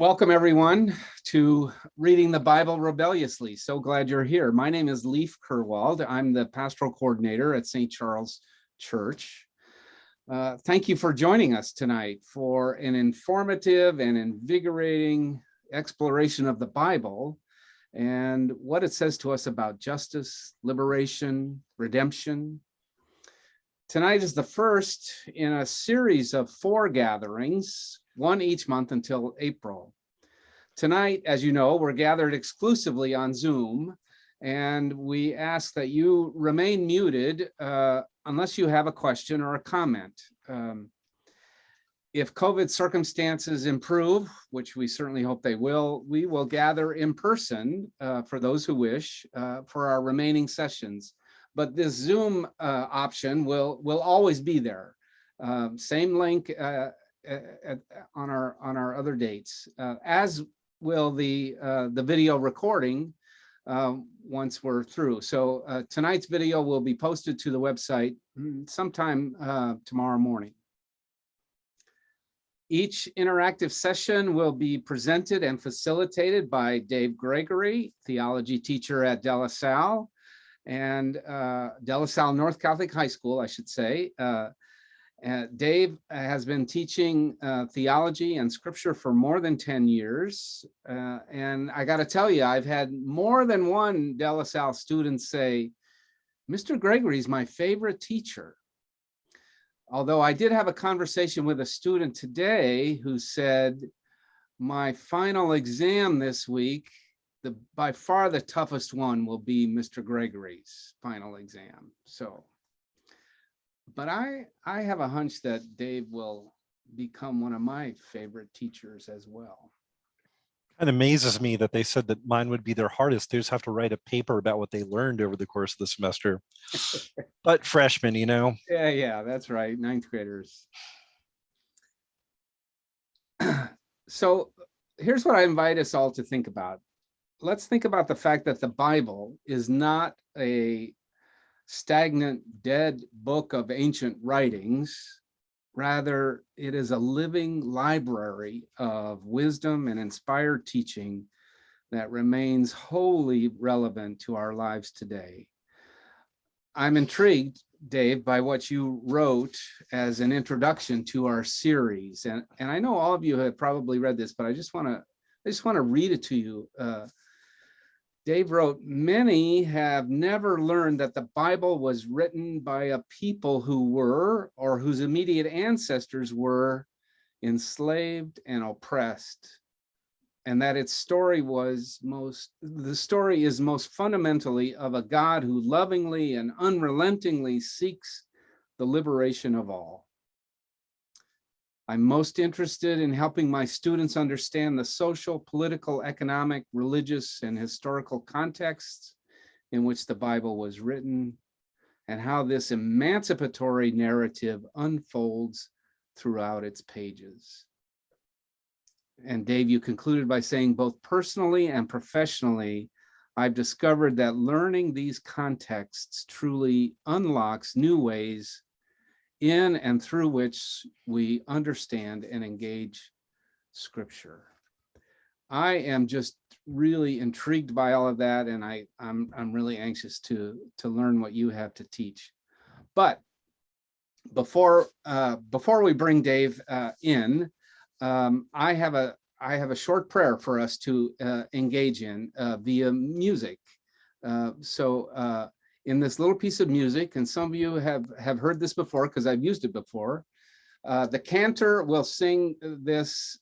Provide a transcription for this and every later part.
Welcome, everyone, to Reading the Bible Rebelliously. So glad you're here. My name is Leif Kurwald. I'm the pastoral coordinator at St. Charles Church. Thank you for joining us tonight for an informative and invigorating exploration of the Bible and what it says to us about justice, liberation, redemption. Tonight is the first in a series of 4 gatherings, one each month until April. Tonight, as you know, we're gathered exclusively on Zoom, and we ask that you remain muted unless you have a question or a comment. If COVID circumstances improve, which we certainly hope they will, we will gather in person for those who wish for our remaining sessions. But this Zoom option will always be there. Same link on our other dates, as will the video recording once we're through. So tonight's video will be posted to the website sometime tomorrow morning. Each interactive session will be presented and facilitated by Dave Gregory, theology teacher at De La Salle and De La Salle North Catholic High School, I should say. Dave has been teaching theology and scripture for more than 10 years. And I got to tell you, I've had more than one De La Salle student say, Mr. Gregory's my favorite teacher. Although I did have a conversation with a student today who said, my final exam this week, by far the toughest one will be Mr. Gregory's final exam. So, but I have a hunch that Dave will become one of my favorite teachers as well. It amazes me that they said that mine would be their hardest. They just have to write a paper about what they learned over the course of the semester. But freshmen, you know. Yeah, that's right. 9th graders. So here's what I invite us all to think about. Let's think about the fact that the Bible is not a stagnant, dead book of ancient writings. Rather, it is a living library of wisdom and inspired teaching that remains wholly relevant to our lives today. I'm intrigued, Dave, by what you wrote as an introduction to our series. And I know all of you have probably read this, but I just want to read it to you. Dave wrote, many have never learned that the Bible was written by a people who were, or whose immediate ancestors were, enslaved and oppressed, and that its story is most fundamentally of a God who lovingly and unrelentingly seeks the liberation of all. I'm most interested in helping my students understand the social, political, economic, religious, and historical contexts in which the Bible was written, and how this emancipatory narrative unfolds throughout its pages. And Dave, you concluded by saying, both personally and professionally, I've discovered that learning these contexts truly unlocks new ways in and through which we understand and engage Scripture. I am just really intrigued by all of that, and I'm really anxious to learn what you have to teach. But before we bring Dave in, I have a short prayer for us to engage in via music. In this little piece of music, and some of you have heard this before because I've used it before, the cantor will sing this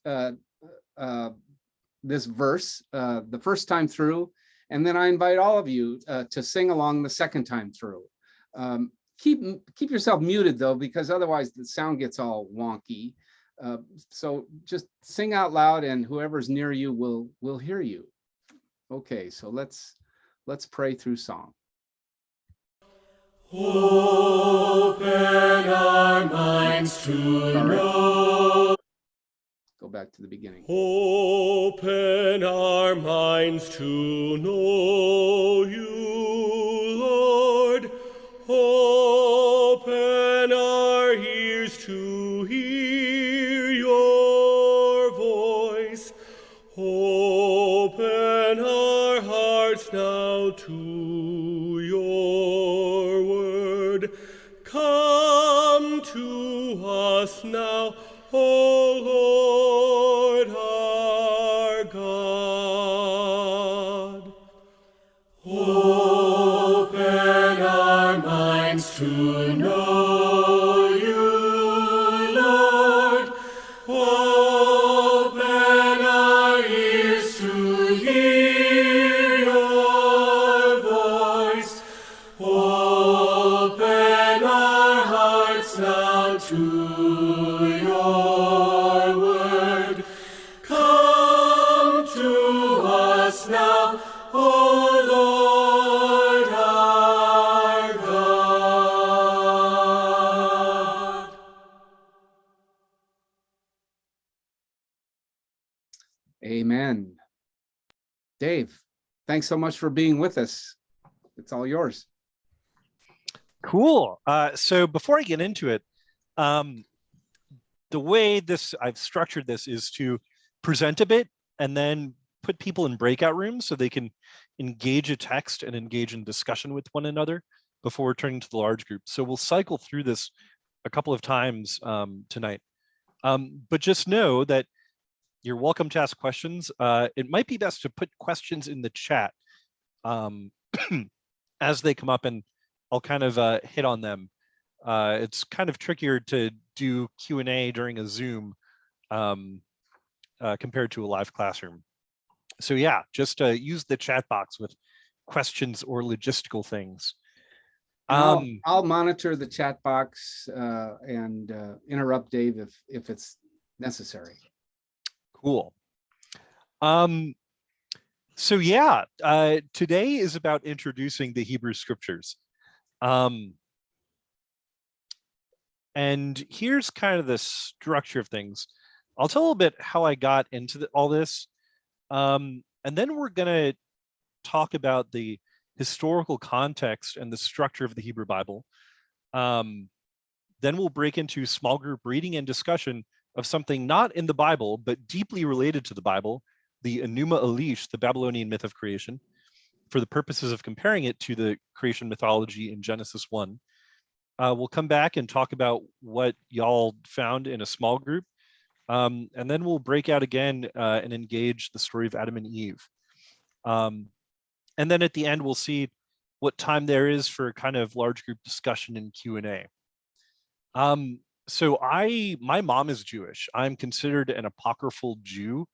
verse the first time through, and then I invite all of you to sing along the second time through. Keep yourself muted though, because otherwise the sound gets all wonky. So just sing out loud, and whoever's near you will hear you. Okay, so let's pray through song. Open our minds to know. Go back to the beginning. Open our minds to know you, Lord. Open our ears to hear your voice. now to your word. Come to us now, O Lord our God. Open our minds to know you, Lord. Open our ears to hear your voice. Open our hearts now to your word. Come to us now, O Lord our God. Amen. Dave, thanks so much for being with us. It's all yours. Cool. So before I get into it, the way I've structured this is to present a bit and then put people in breakout rooms so they can engage a text and engage in discussion with one another before returning to the large group. So we'll cycle through this a couple of times tonight. But just know that you're welcome to ask questions. It might be best to put questions in the chat as they come up, and I'll kind of hit on them. It's kind of trickier to do Q&A during a Zoom compared to a live classroom. So yeah, just use the chat box with questions or logistical things. I'll monitor the chat box and interrupt Dave if it's necessary. Cool. So yeah, today is about introducing the Hebrew scriptures. And here's kind of the structure of things. I'll tell a little bit how I got into all this. And then we're going to talk about the historical context and the structure of the Hebrew Bible. Then we'll break into small group reading and discussion of something not in the Bible, but deeply related to the Bible, the Enuma Elish, the Babylonian myth of creation, for the purposes of comparing it to the creation mythology in Genesis 1. We'll come back and talk about what y'all found in a small group. And then we'll break out again and engage the story of Adam and Eve. And then at the end, we'll see what time there is for kind of large group discussion and Q&A. So my mom is Jewish. I'm considered an apocryphal Jew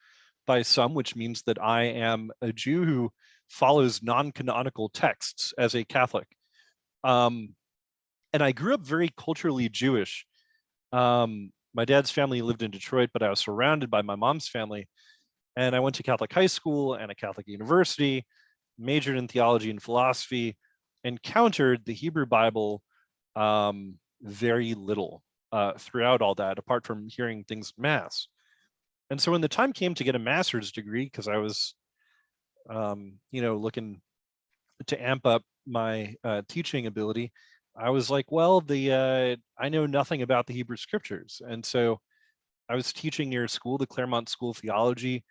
by some, which means that I am a Jew who follows non-canonical texts as a Catholic. And I grew up very culturally Jewish. My dad's family lived in Detroit, but I was surrounded by my mom's family. And I went to Catholic high school and a Catholic university, majored in theology and philosophy, encountered the Hebrew Bible very little throughout all that, apart from hearing things at Mass. And so when the time came to get a master's degree, because I was, looking to amp up my teaching ability, I was like, well, I know nothing about the Hebrew scriptures. And so I was teaching near a school, the Claremont School of Theology,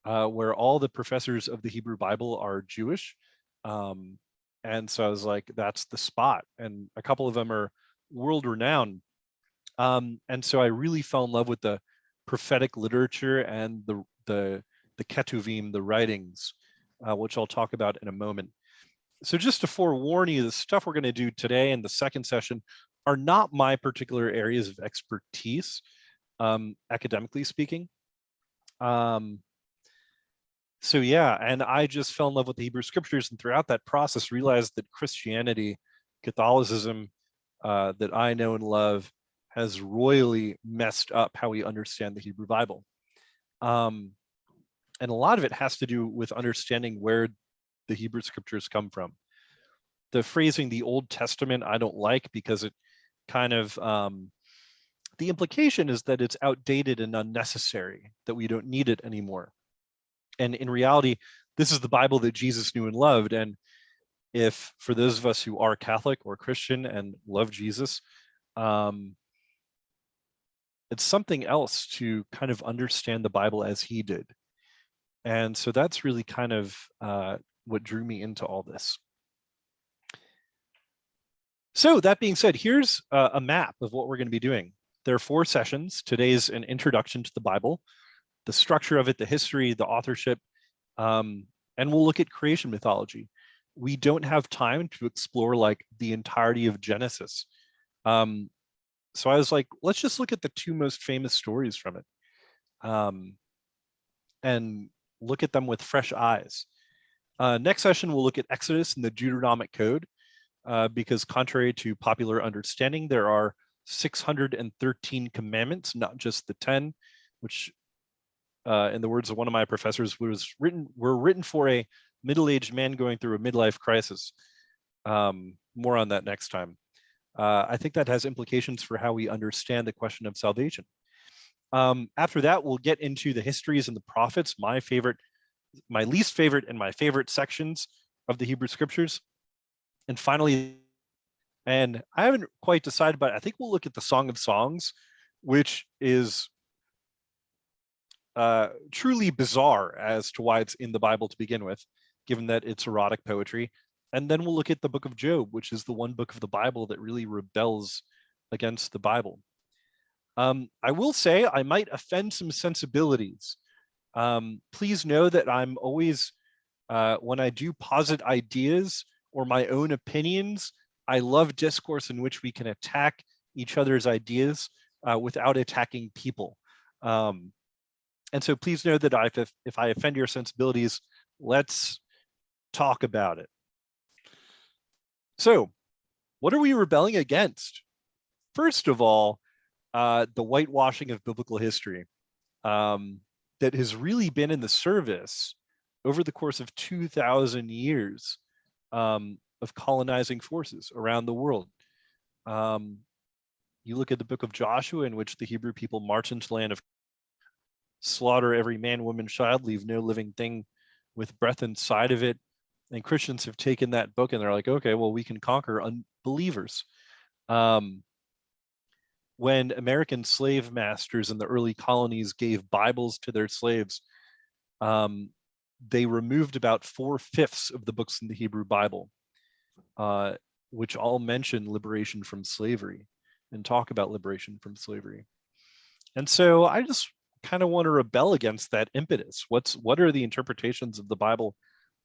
where all the professors of the Hebrew Bible are Jewish. And so I was like, that's the spot. And a couple of them are world renowned. And so I really fell in love with the prophetic literature and the Ketuvim, the writings, which I'll talk about in a moment. So just to forewarn you, the stuff we're going to do today in the second session are not my particular areas of expertise, academically speaking. So yeah, and I just fell in love with the Hebrew scriptures, and throughout that process realized that Christianity, Catholicism, that I know and love, has royally messed up how we understand the Hebrew Bible. And a lot of it has to do with understanding where the Hebrew scriptures come from. The phrasing, the Old Testament, I don't like because it kind of, the implication is that it's outdated and unnecessary, that we don't need it anymore. And in reality, this is the Bible that Jesus knew and loved. And if, for those of us who are Catholic or Christian and love Jesus, it's something else to kind of understand the Bible as he did. And so that's really kind of what drew me into all this. So that being said, here's a map of what we're going to be doing. There are 4 sessions. Today's an introduction to the Bible, the structure of it, the history, the authorship, and we'll look at creation mythology. We don't have time to explore like the entirety of Genesis. So I was like, let's just look at the 2 most famous stories from it, and look at them with fresh eyes. Next session, we'll look at Exodus and the Judonomic Code, because contrary to popular understanding, there are 613 commandments, not just the 10, which, in the words of one of my professors, were written for a middle-aged man going through a midlife crisis. More on that next time. I think that has implications for how we understand the question of salvation. After that, we'll get into the histories and the prophets, my least favorite and my favorite sections of the Hebrew scriptures. And finally, and I haven't quite decided, but I think we'll look at the Song of Songs, which is truly bizarre as to why it's in the Bible to begin with, given that it's erotic poetry. And then we'll look at the book of Job, which is the one book of the Bible that really rebels against the Bible. I will say I might offend some sensibilities. Please know that I'm always, when I do posit ideas or my own opinions, I love discourse in which we can attack each other's ideas without attacking people. And so please know that if I offend your sensibilities, let's talk about it. So what are we rebelling against? First of all, the whitewashing of biblical history that has really been in the service over the course of 2,000 years of colonizing forces around the world. You look at the book of Joshua, in which the Hebrew people march into the land of slaughter every man, woman, child, leave no living thing with breath inside of it. And Christians have taken that book and they're like, okay, well, we can conquer unbelievers. When American slave masters in the early colonies gave Bibles to their slaves, they removed about 4/5 of the books in the Hebrew Bible, which all mention liberation from slavery and talk about liberation from slavery. And so I just kind of want to rebel against that impetus. What are the interpretations of the Bible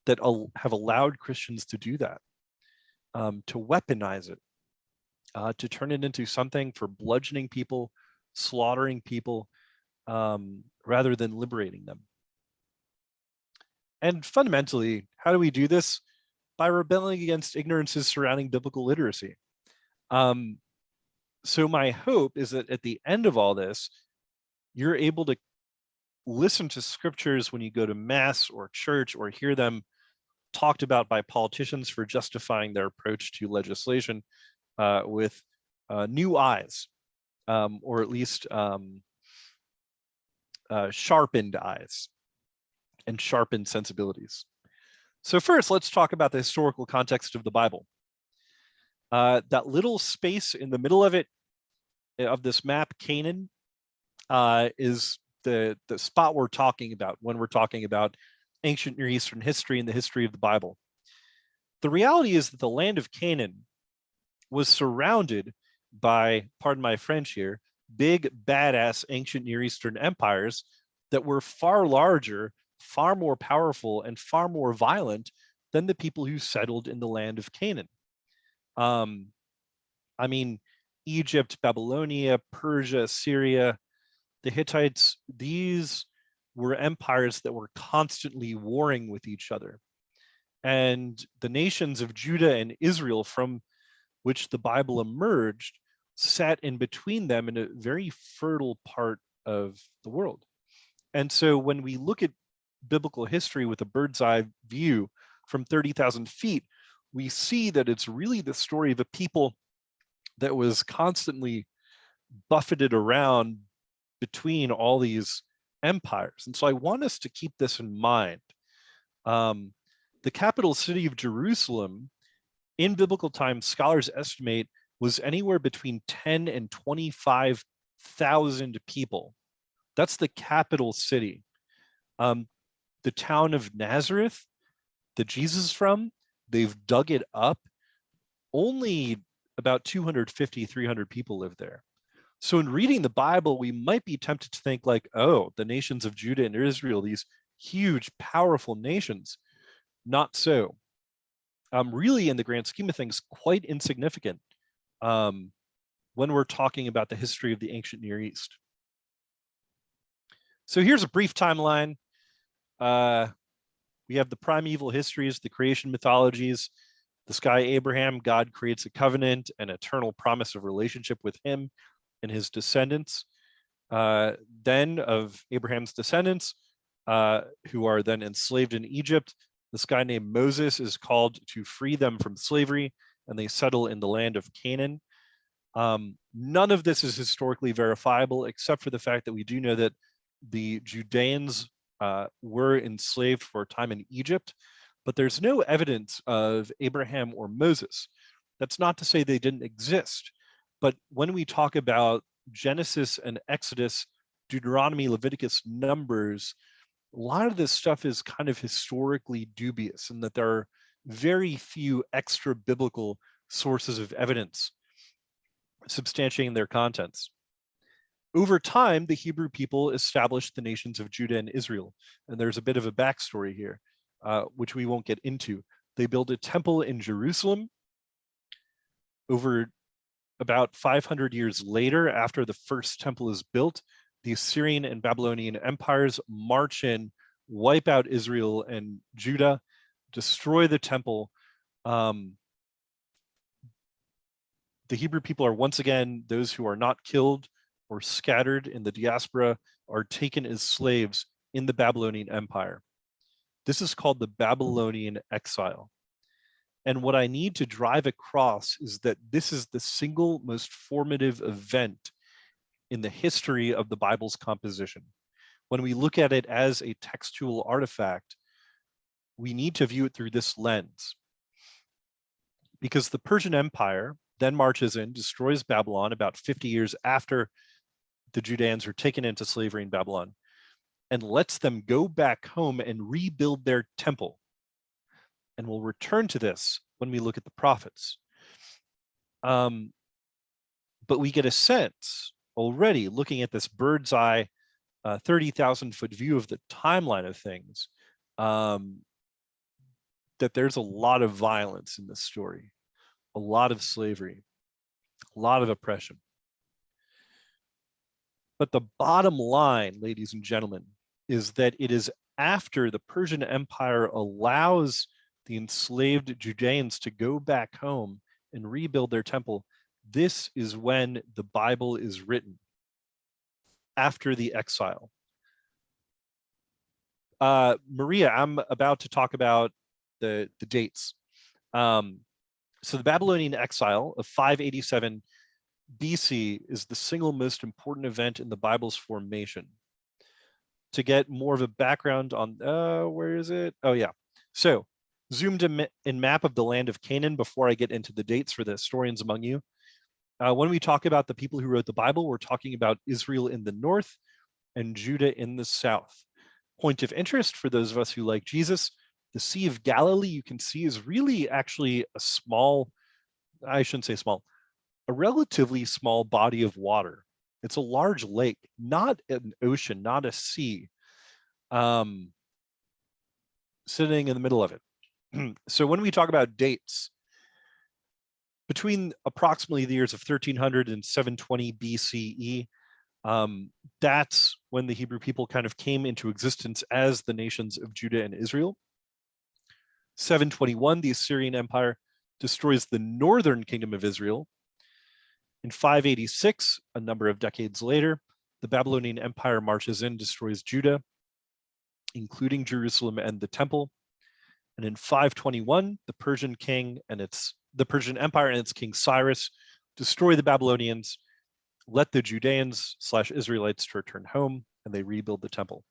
that have allowed Christians to do that, to weaponize it, to turn it into something for bludgeoning people, slaughtering people, rather than liberating them? And fundamentally, how do we do this? By rebelling against ignorances surrounding biblical literacy. So my hope is that at the end of all this, you're able to listen to scriptures when you go to mass or church, or hear them talked about by politicians for justifying their approach to legislation with new eyes, or at least sharpened eyes and sharpened sensibilities. So first, let's talk about the historical context of the Bible. That little space in the middle of it, of this map, Canaan, is the spot we're talking about when we're talking about ancient Near Eastern history and the history of the Bible. The reality is that the land of Canaan was surrounded by, pardon my French here, big, badass ancient Near Eastern empires that were far larger, far more powerful, and far more violent than the people who settled in the land of Canaan. I mean, Egypt, Babylonia, Persia, Syria, the Hittites, these were empires that were constantly warring with each other. And the nations of Judah and Israel, from which the Bible emerged, sat in between them in a very fertile part of the world. And so when we look at biblical history with a bird's eye view from 30,000 feet, we see that it's really the story of a people that was constantly buffeted around between all these empires. And so I want us to keep this in mind. The capital city of Jerusalem in biblical times, scholars estimate, was anywhere between 10 and 25,000 people. That's the capital city. The town of Nazareth that Jesus is from, they've dug it up. Only about 250, 300 people live there. So in reading the Bible, we might be tempted to think like, oh, the nations of Judah and Israel, these huge, powerful nations. Not so. Really, in the grand scheme of things, quite insignificant when we're talking about the history of the ancient Near East. So here's a brief timeline. We have the primeval histories, the creation mythologies, the sky Abraham. God creates a covenant, an eternal promise of relationship with him and his descendants. Then of Abraham's descendants, who are then enslaved in Egypt, this guy named Moses is called to free them from slavery, and they settle in the land of Canaan. None of this is historically verifiable, except for the fact that we do know that the Judeans were enslaved for a time in Egypt, but there's no evidence of Abraham or Moses. That's not to say they didn't exist, but when we talk about Genesis and Exodus, Deuteronomy, Leviticus, Numbers, a lot of this stuff is kind of historically dubious, and that there are very few extra biblical sources of evidence substantiating their contents. Over time, the Hebrew people established the nations of Judah and Israel, and there's a bit of a backstory here, which we won't get into. They built a temple in Jerusalem. Over about 500 years later, after the first temple is built, the Assyrian and Babylonian empires march in, wipe out Israel and Judah, destroy the temple. The Hebrew people are once again, those who are not killed or scattered in the diaspora are taken as slaves in the Babylonian Empire. This is called the Babylonian Exile. And what I need to drive across is that this is the single most formative event in the history of the Bible's composition. When we look at it as a textual artifact, we need to view it through this lens. Because the Persian Empire then marches in, destroys Babylon about 50 years after the Judeans are taken into slavery in Babylon, and lets them go back home and rebuild their temple. And we'll return to this when we look at the prophets. But we get a sense already, looking at this bird's eye, 30,000 foot view of the timeline of things, that there's a lot of violence in this story, a lot of slavery, a lot of oppression. But the bottom line, ladies and gentlemen, is that it is after the Persian Empire allows the enslaved Judeans to go back home and rebuild their temple. This is when the Bible is written, after the exile. Maria, I'm about to talk about the dates. So the Babylonian exile of 587 BC is the single most important event in the Bible's formation. To get more of a background on, where is it? Oh yeah. So zoomed in map of the land of Canaan before I get into the dates for the historians among you. When we talk about the people who wrote the Bible, we're talking about Israel in the north and Judah in the south. Point of interest for those of us who like Jesus, the Sea of Galilee, you can see, is really actually a small, I shouldn't say small, a relatively small body of water. It's a large lake, not an ocean, not a sea, sitting in the middle of it. So when we talk about dates, between approximately the years of 1300 and 720 BCE, that's when the Hebrew people kind of came into existence as the nations of Judah and Israel. 721, the Assyrian Empire destroys the northern kingdom of Israel. In 586, a number of decades later, the Babylonian Empire marches in, destroys Judah, including Jerusalem and the temple. And in 521, the Persian Empire and its king Cyrus destroy the Babylonians, let the Judeans / Israelites to return home, and they rebuild the temple.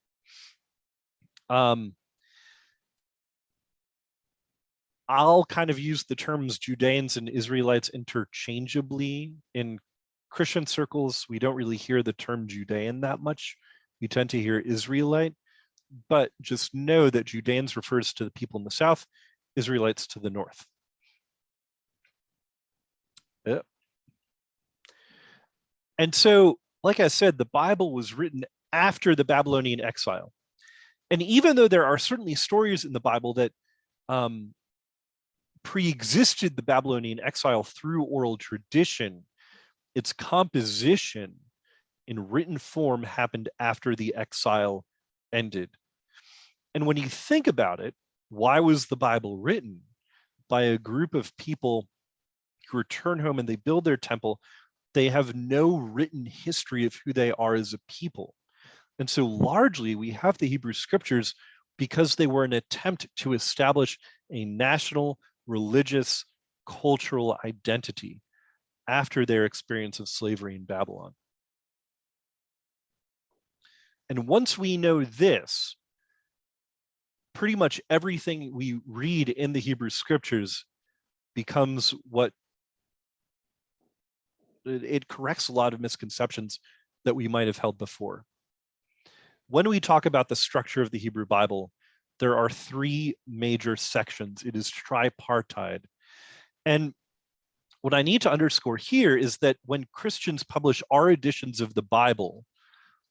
I'll kind of use the terms Judeans and Israelites interchangeably. In Christian circles, we don't really hear the term Judean that much. We tend to hear Israelite. but just know that Judeans refers to the people in the south, Israelites to the north. Yep. And so, like I said, the Bible was written after the Babylonian exile. And even though there are certainly stories in the Bible that pre-existed the Babylonian exile through oral tradition, its composition in written form happened after the exile ended. And when you think about it, why was the Bible written? By a group of people who return home and they build their temple. They have no written history of who they are as a people. And so largely we have the Hebrew scriptures because they were an attempt to establish a national, religious, cultural identity after their experience of slavery in Babylon. And once we know this, pretty much everything we read in the Hebrew scriptures becomes what it corrects a lot of misconceptions that we might have held before. When we talk about the structure of the Hebrew Bible, there are three major sections. It is tripartite. And what I need to underscore here is that when Christians publish our editions of the Bible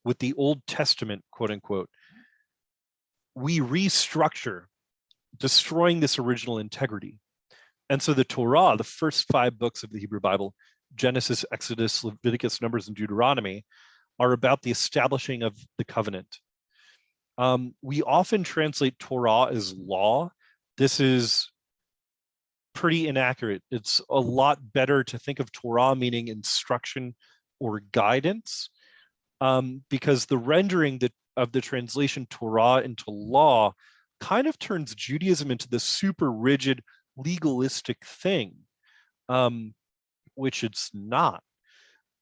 with the Old Testament, quote unquote, we restructure, destroying this original integrity. And so the Torah, the first 5 books of the Hebrew Bible, Genesis, Exodus, Leviticus, Numbers, and Deuteronomy, are about the establishing of the covenant. We often translate Torah as law. This is pretty inaccurate. It's a lot better to think of Torah meaning instruction or guidance, because the rendering of the translation Torah into law kind of turns Judaism into this super rigid, legalistic thing, which it's not.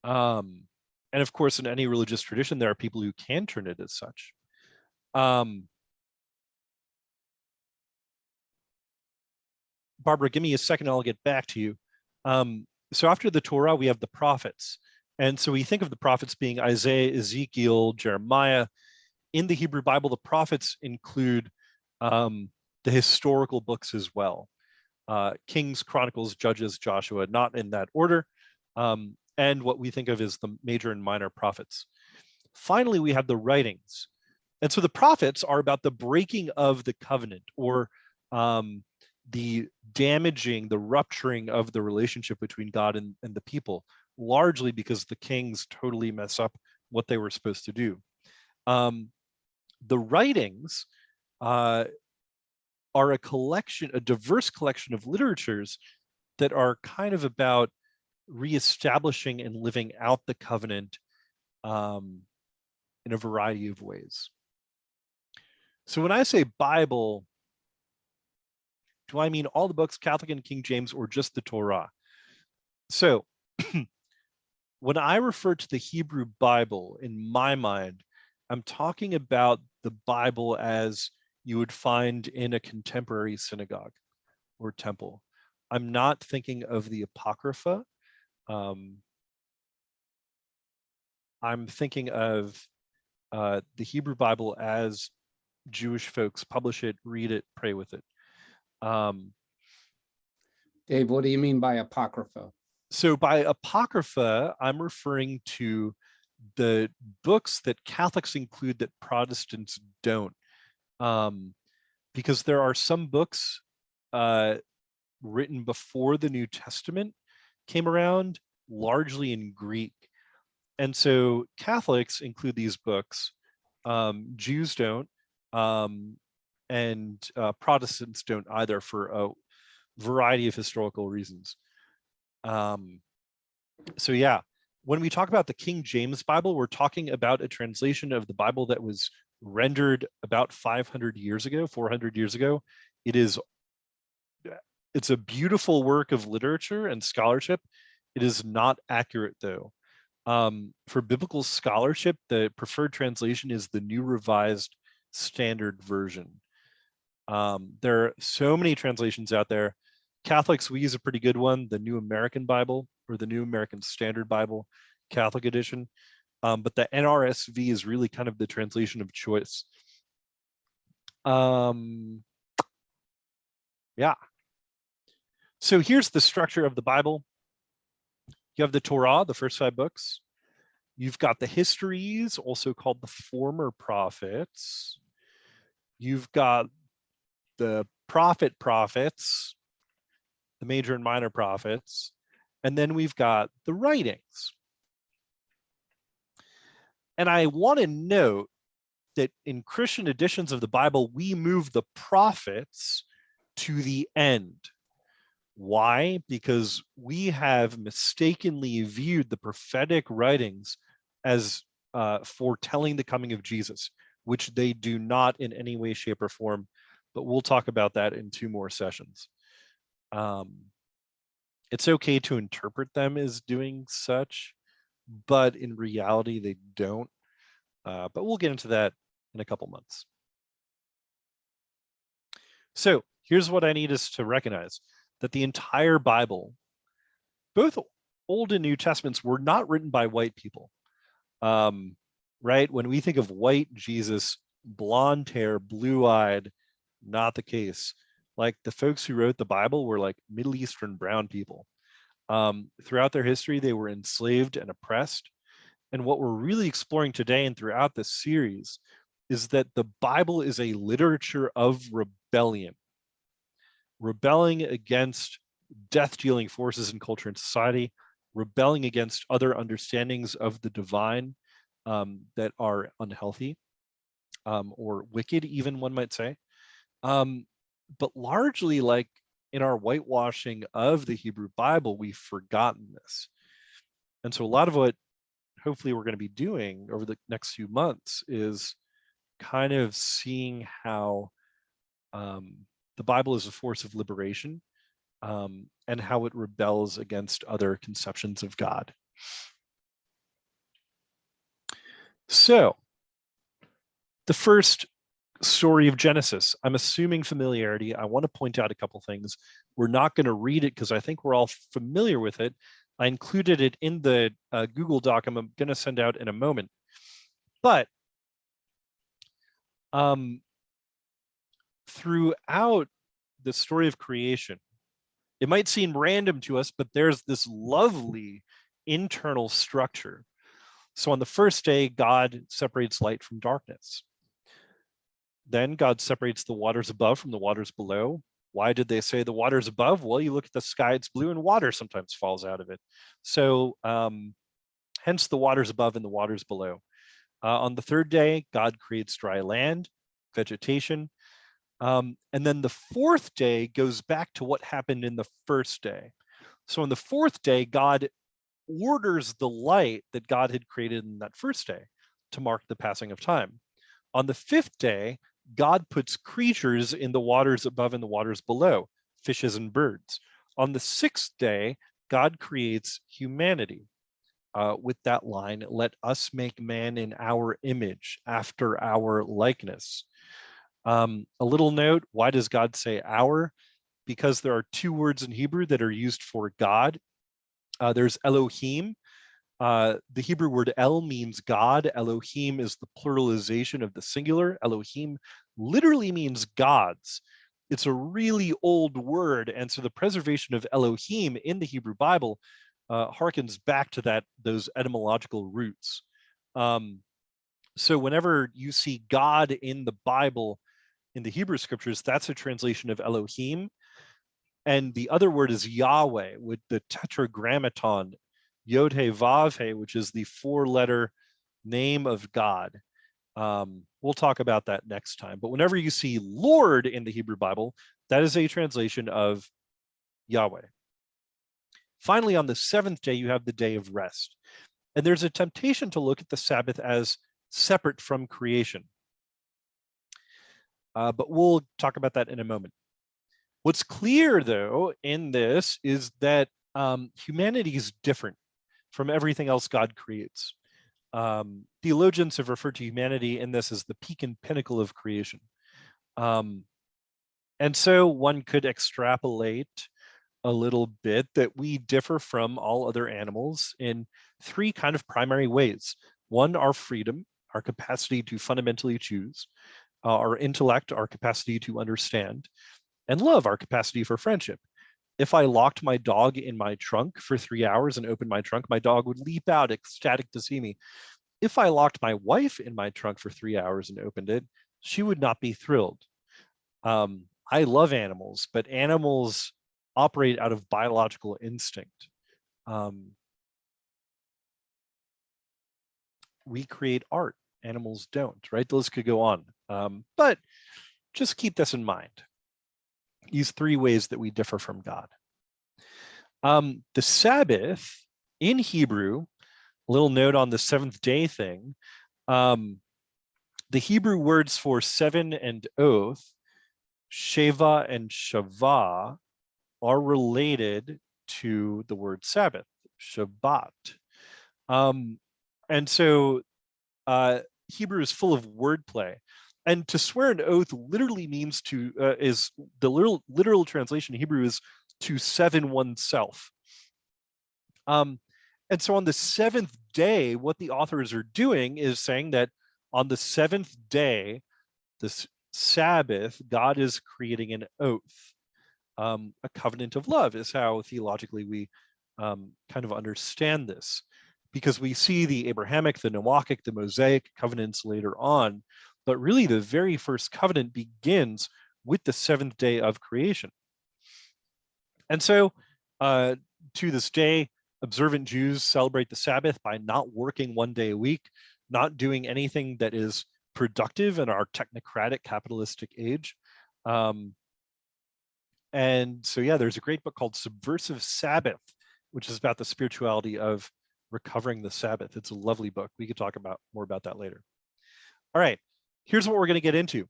And of course, in any religious tradition, there are people who can turn it as such. Barbara, give me a second, I'll get back to you. So after the Torah, we have the prophets. And so we think of the prophets being Isaiah, Ezekiel, Jeremiah. In the Hebrew Bible, the prophets include the historical books as well. Kings, Chronicles, Judges, Joshua, not in that order. And what we think of as the major and minor prophets. Finally, we have the writings. And so the prophets are about the breaking of the covenant, or the damaging, the rupturing of the relationship between God and the people, largely because the kings totally mess up what they were supposed to do. The writings are a collection, a diverse collection of literatures that are kind of about reestablishing and living out the covenant in a variety of ways. So when I say Bible, do I mean all the books, Catholic and King James, or just the Torah? So when I refer to the Hebrew Bible, in my mind, I'm talking about the Bible as you would find in a contemporary synagogue or temple. I'm not thinking of the Apocrypha. I'm thinking of the Hebrew Bible as Jewish folks publish it, read it, pray with it. Dave, what do you mean by Apocrypha? So by Apocrypha, I'm referring to the books that Catholics include that Protestants don't. Because there are some books written before the New Testament came around, largely in Greek. And so Catholics include these books, Jews don't, and Protestants don't either, for a variety of historical reasons. So yeah, when we talk about the King James Bible, we're talking about a translation of the Bible that was rendered about 500 years ago, 400 years ago. It's a beautiful work of literature and scholarship. It is not accurate though. For biblical scholarship, the preferred translation is the New Revised Standard Version. There are so many translations out there. Catholics, we use a pretty good one, the New American Bible, or the New American Standard Bible, Catholic edition. But the NRSV is really kind of the translation of choice. Yeah. So here's the structure of the Bible. You have the Torah, the first 5 books. You've got the histories, also called the former prophets. You've got the prophets, the major and minor prophets. And then we've got the writings. And I want to note that in Christian editions of the Bible, we move the prophets to the end. Why? Because we have mistakenly viewed the prophetic writings as foretelling the coming of Jesus, which they do not in any way, shape, or form. But we'll talk about that in 2 more sessions. It's okay to interpret them as doing such, but in reality, they don't. But we'll get into that in a couple months. So here's what I need us to recognize, that the entire Bible, both Old and New Testaments, were not written by white people. Right? When we think of white Jesus, blonde hair, blue-eyed, not the case. Like the folks who wrote the Bible were like Middle Eastern brown people. Throughout their history, they were enslaved and oppressed. And what we're really exploring today and throughout this series is that the Bible is a literature of rebellion, rebelling against death-dealing forces in culture and society, rebelling against other understandings of the divine that are unhealthy or wicked, even one might say. But largely, like in our whitewashing of the Hebrew Bible, we've forgotten this. And so a lot of what hopefully we're going to be doing over the next few months is kind of seeing how the Bible is a force of liberation and how it rebels against other conceptions of God. So the first story of Genesis, I'm assuming familiarity. I want to point out a couple things. We're not going to read it because I think we're all familiar with it. I included it in the Google Doc I'm going to send out in a moment. But throughout the story of creation, it might seem random to us, but there's this lovely internal structure. So on the first day, God separates light from darkness. Then God separates the waters above from the waters below. Why did they say the waters above? Well, you look at the sky, it's blue, and water sometimes falls out of it. So hence the waters above and the waters below. On the third day, God creates dry land, vegetation. And then the fourth day goes back to what happened in the first day. So on the fourth day, God orders the light that God had created in that first day to mark the passing of time. On the fifth day, God puts creatures in the waters above and the waters below, fishes and birds. On the sixth day, God creates humanity with that line, "Let us make man in our image, after our likeness." A little note, why does God say our? Because there are 2 words in Hebrew that are used for God. There's Elohim. The Hebrew word El means God. Elohim is the pluralization of the singular. Elohim literally means gods. It's a really old word. And so the preservation of Elohim in the Hebrew Bible harkens back to those etymological roots. So whenever you see God in the Bible, in the Hebrew scriptures, that's a translation of Elohim. And the other word is Yahweh, with the tetragrammaton, Yod He Vav He, which is the 4-letter name of God. We'll talk about that next time. But whenever you see Lord in the Hebrew Bible, that is a translation of Yahweh. Finally, on the 7th day, you have the day of rest. And there's a temptation to look at the Sabbath as separate from creation. But we'll talk about that in a moment. What's clear, though, in this is that humanity is different from everything else God creates. Theologians have referred to humanity in this as the peak and pinnacle of creation. And so one could extrapolate a little bit that we differ from all other animals in 3 kind of primary ways. One, our freedom, our capacity to fundamentally choose. our intellect, our capacity to understand, and love, our capacity for friendship. If I locked my dog in my trunk for 3 hours and opened my trunk, my dog would leap out ecstatic to see me. If I locked my wife in my trunk for 3 hours and opened it, she would not be thrilled. I love animals, but animals operate out of biological instinct. We create art, animals don't, right? The list could go on. But just keep this in mind. These 3 ways that we differ from God. The Sabbath in Hebrew, a little note on the 7th day thing. The Hebrew words for 7 and oath, Sheva and Shavah, are related to the word Sabbath, Shabbat. And so Hebrew is full of wordplay. And to swear an oath literally means to, is the literal translation in Hebrew is to seven oneself. And so on the 7th day, what the authors are doing is saying that on the 7th day, this Sabbath, God is creating an oath. A covenant of love is how theologically we kind of understand this, because we see the Abrahamic, the Noachic, the Mosaic covenants later on, but really the very first covenant begins with the 7th day of creation. And so to this day, observant Jews celebrate the Sabbath by not working 1 day a week, not doing anything that is productive in our technocratic capitalistic age. And so, yeah, there's a great book called Subversive Sabbath, which is about the spirituality of recovering the Sabbath. It's a lovely book. We could talk about more about that later. All right, here's what we're going to get into.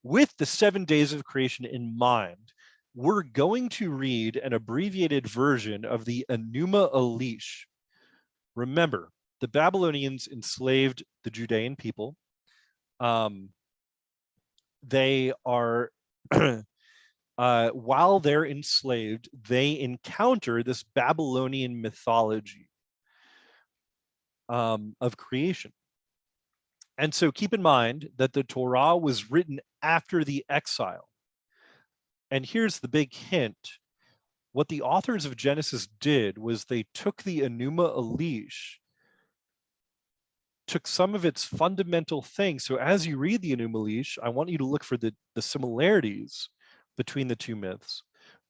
With the 7 days of creation in mind, we're going to read an abbreviated version of the Enuma Elish. Remember, the Babylonians enslaved the Judean people. They are, while they're enslaved, they encounter this Babylonian mythology of creation. And so keep in mind that the Torah was written after the exile. And here's the big hint. What the authors of Genesis did was they took the Enuma Elish, took some of its fundamental things. So as you read the Enuma Elish, I want you to look for the similarities between the 2 myths,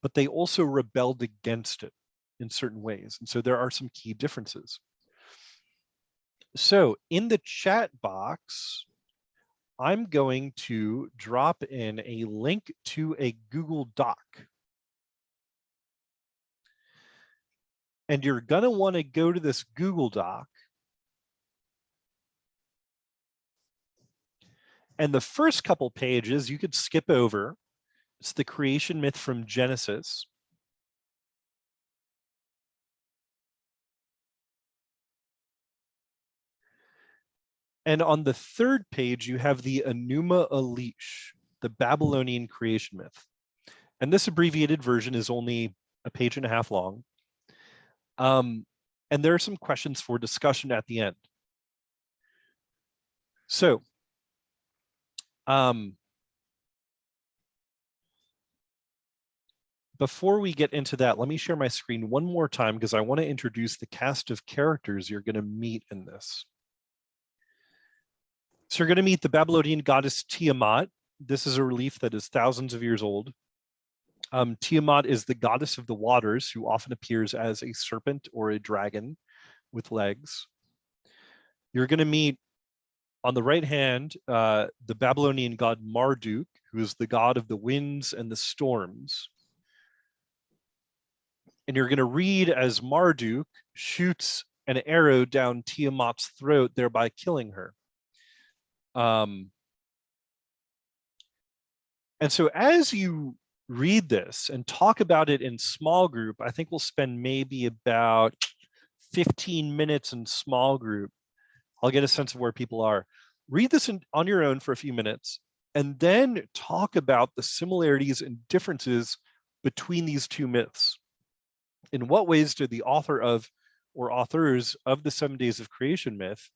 but they also rebelled against it in certain ways. And so there are some key differences. So in the chat box, I'm going to drop in a link to a Google Doc. And you're going to want to go to this Google Doc. And the first couple pages you could skip over. It's the creation myth from Genesis. And on the 3rd page, you have the Enuma Elish, the Babylonian creation myth. And this abbreviated version is only a 1.5 pages long. And there are some questions for discussion at the end. So, before we get into that, let me share my screen one more time because I want to introduce the cast of characters you're going to meet in this. So you're going to meet the Babylonian goddess Tiamat. This is a relief that is thousands of years old. Tiamat is the goddess of the waters who often appears as a serpent or a dragon with legs. You're going to meet on the right hand, the Babylonian god Marduk, who is the god of the winds and the storms. And you're going to read as Marduk shoots an arrow down Tiamat's throat, thereby killing her. And so as you read this and talk about it in small group, I think we'll spend maybe about 15 minutes in small group. I'll get a sense of where people are. Read this on your own for a few minutes, and then talk about the similarities and differences between these 2 myths. In what ways did the author of, or authors of the 7 days of creation myth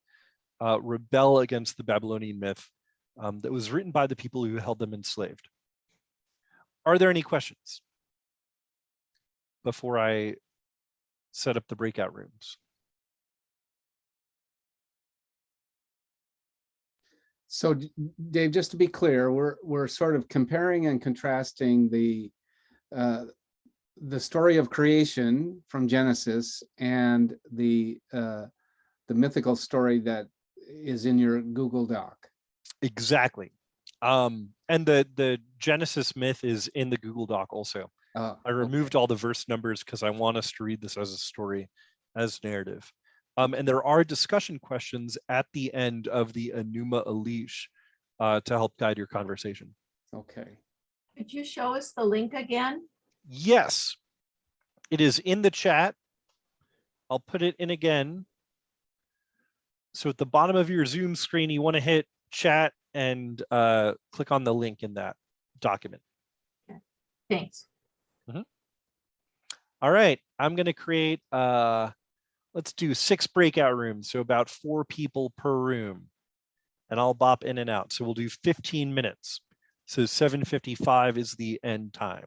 rebel against the Babylonian myth that was written by the people who held them enslaved. Are there any questions before I set up the breakout rooms? So Dave, just to be clear, we're sort of comparing and contrasting the story of creation from Genesis and the mythical story that is in your Google Doc. Exactly. And the Genesis myth is in the Google Doc also. I removed all the verse numbers because I want us to read this as a story, as narrative. And there are discussion questions at the end of the Enuma Elish to help guide your conversation. Okay. Could you show us the link again? Yes, it is in the chat. I'll put it in again. So at the bottom of your Zoom screen, you want to hit chat and click on the link in that document. Okay. Thanks. All right, I'm going to create, let's do 6 breakout rooms, so about 4 people per room. And I'll bop in and out. So we'll do 15 minutes. So 7:55 is the end time.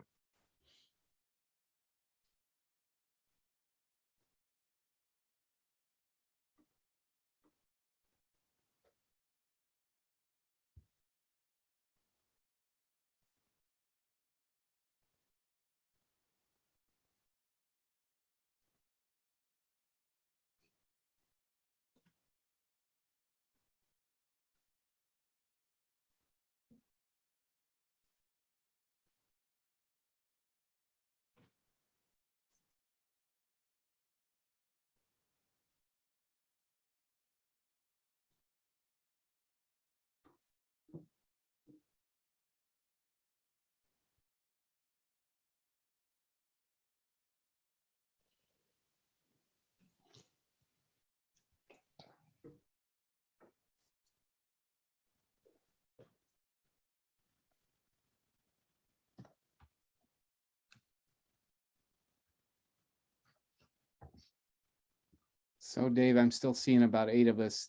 So Dave, I'm still seeing about 8 of us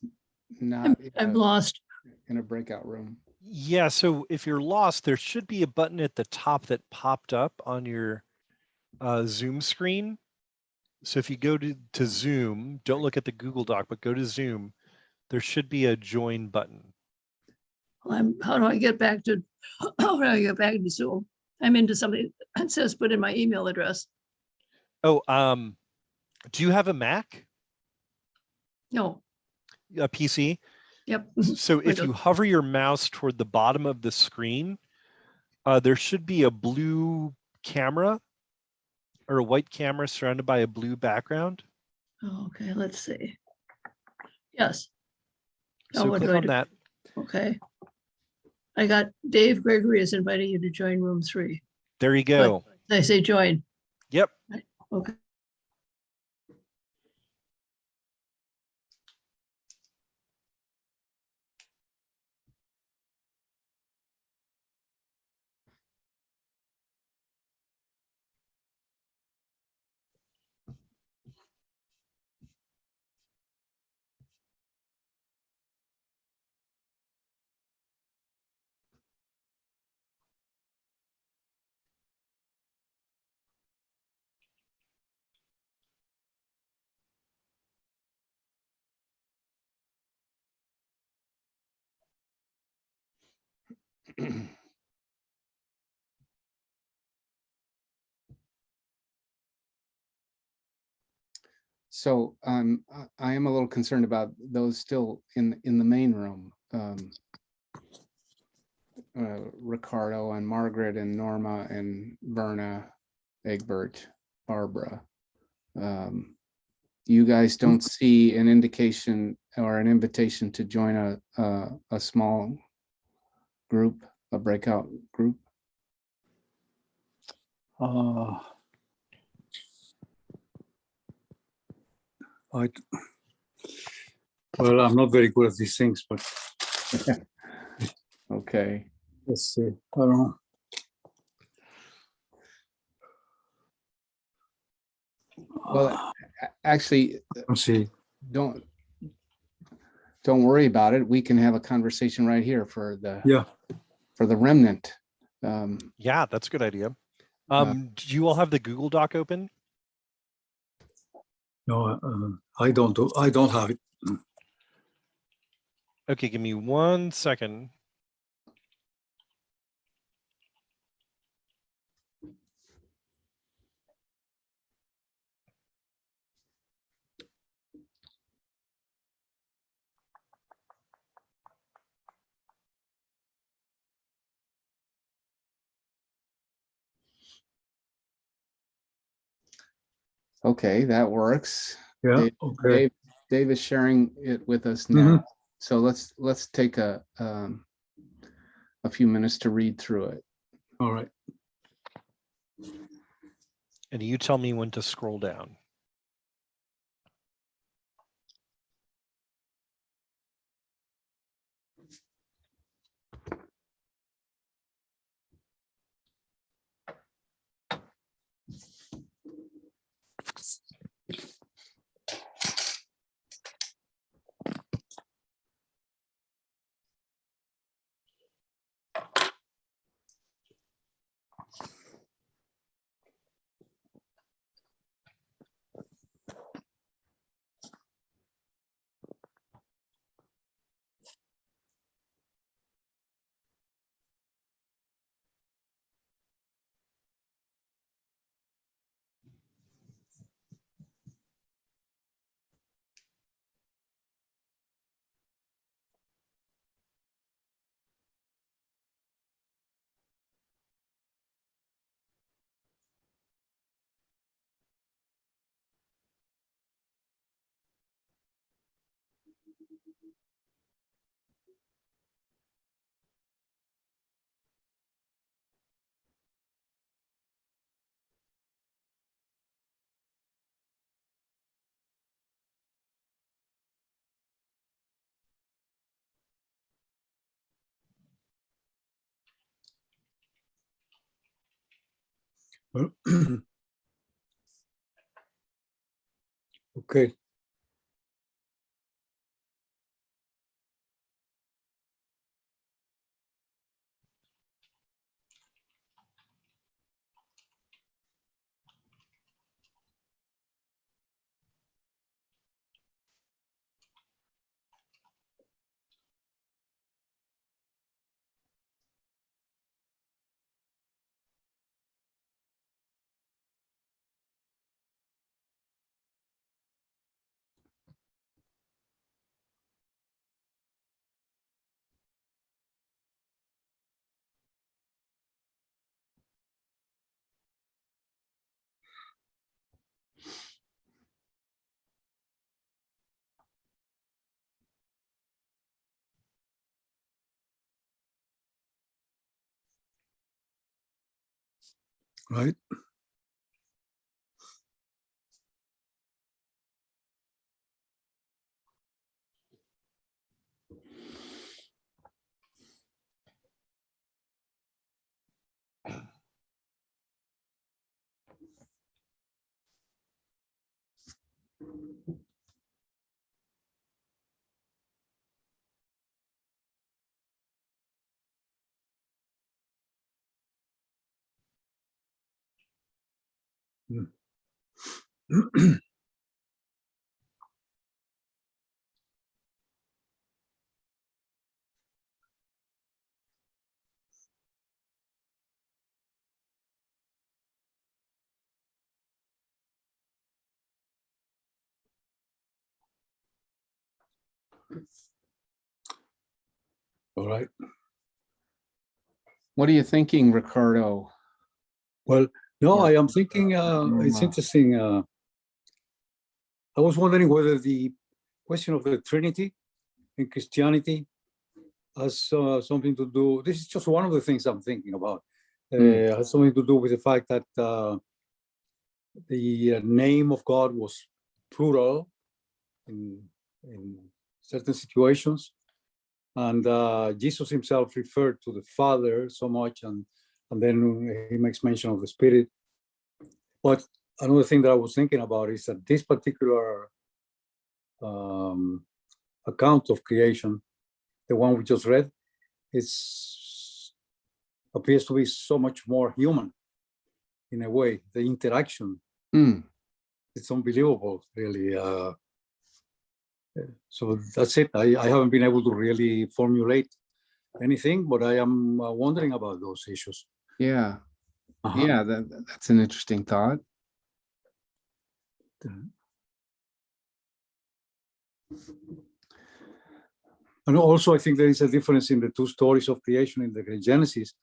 not I'm lost. in a breakout room. Yeah, so if you're lost, there should be a button at the top that popped up on your Zoom screen. So if you go to Zoom, don't look at the Google Doc, but go to Zoom, there should be a join button. How do I get back to, how do I get back to Zoom? I'm into something that says put in my email address. Oh, do you have a Mac? No, A PC? yep. So if you Windows. hover your mouse toward the bottom of the screen, there should be a blue camera or a white camera surrounded by a blue background. Oh, okay, let's see. Yes. Now So what click do I on do? that. Okay. I got Dave Gregory is inviting you to join room 3. There you go. They say join. Yep. Okay. So I am a little concerned about those still in the main room. Ricardo and Margaret and Norma and Verna, Egbert, Barbara. You guys don't see an indication or an invitation to join a small group, a breakout group? Well, I'm not very good at these things, but Okay. let's see. I don't know. Well, actually, Let's see. don't don't worry about it. We can have a conversation right here for Yeah. the remnant. Yeah, that's a good idea. Uh, Do you all have the Google Doc open? No, I don't have it. Okay, give me 1 second. Okay, that works. Yeah. Dave, Okay. Dave is sharing it with us now. So let's take a few minutes to read through it. All right. And you tell me when to scroll down. Well, okay. Right. All right. What are you thinking, Ricardo? Well, no, Or- I am thinking it's interesting. I was wondering whether the question of the Trinity in Christianity has something to do. This is just one of the things I'm thinking about. Has something to do with the fact that the name of God was plural in certain situations, and Jesus himself referred to the Father so much, and then he makes mention of the Spirit. But another thing that I was thinking about is that this particular account of creation, the one we just read, appears to be so much more human in a way. The interaction, it's unbelievable, really. So that's it. I haven't been able to really formulate anything, but I am wondering about those issues. Yeah. Uh-huh. Yeah, that's an interesting thought. And also, I think there is a difference in the two stories of creation in the Great Genesis.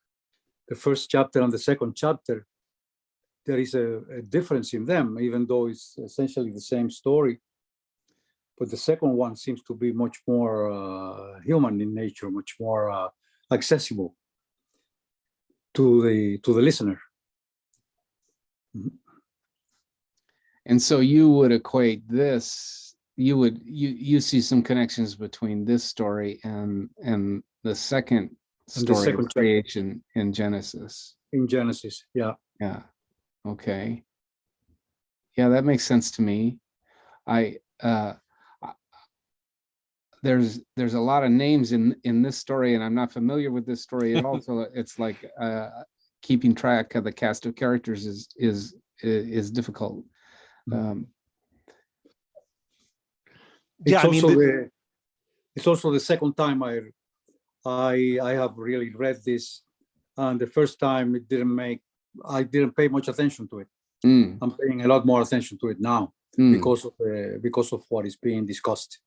The first chapter and the second chapter, there is a difference in them, even though it's essentially the same story. But the second one seems to be much more human in nature, much more accessible to the listener. And so you would equate this, you see some connections between this story and the second story of creation in Genesis. In Genesis, yeah. Yeah. Okay. Yeah, that makes sense to me. There's a lot of names in this story, and I'm not familiar with this story at all. So it's like keeping track of the cast of characters is difficult. It's also the second time I have really read this, and the first time I didn't pay much attention to it. I'm paying a lot more attention to it now because of what is being discussed.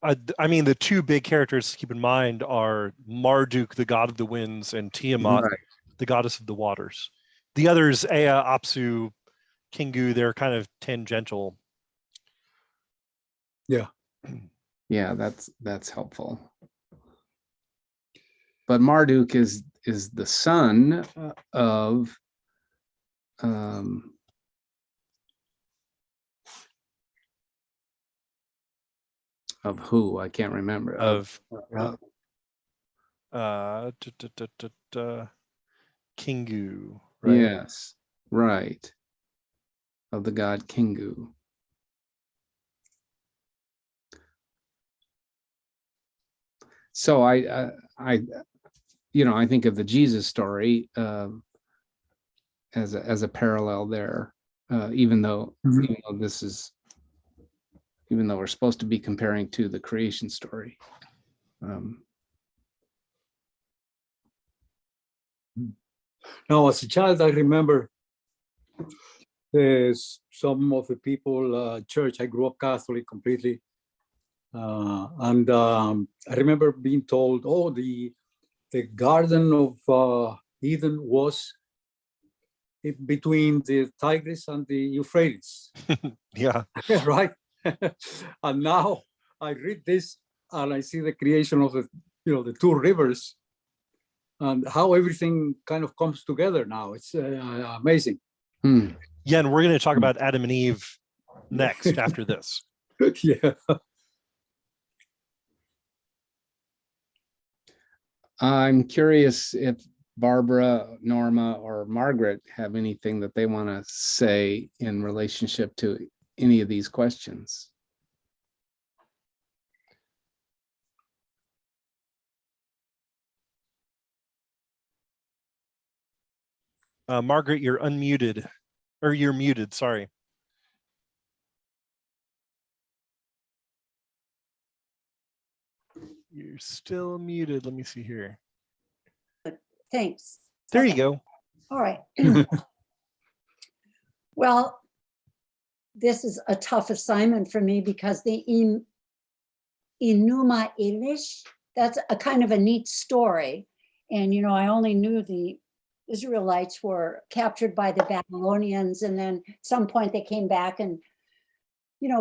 I mean, the two big characters to keep in mind are Marduk, the god of the winds, and Tiamat, the goddess of the waters. The others, Ea, Apsu, Kingu, they're kind of tangential. Yeah. Yeah, that's helpful. But Marduk is the son of who? I can't remember. Kingu, right? Yes, right. Of the god Kingu. So I think of the Jesus story as a parallel there, even though we're supposed to be comparing to the creation story. Now, as a child, I remember some of the people, church, I grew up Catholic completely. And I remember being told, oh, the Garden of Eden was between the Tigris and the Euphrates. Yeah. Right. And now I read this and I see the creation of the two rivers and how everything kind of comes together now. It's amazing. Yeah, and we're going to talk about Adam and Eve next after this. Yeah. I'm curious if Barbara, Norma, or Margaret have anything that they want to say in relationship to any of these questions. Margaret, you're unmuted, or you're muted, sorry. You're still muted. Let me see here. Thanks. There you go. All right. Well, this is a tough assignment for me because the Enuma Elish, that's a kind of a neat story. And, I only knew the Israelites were captured by the Babylonians. And then at some point they came back and,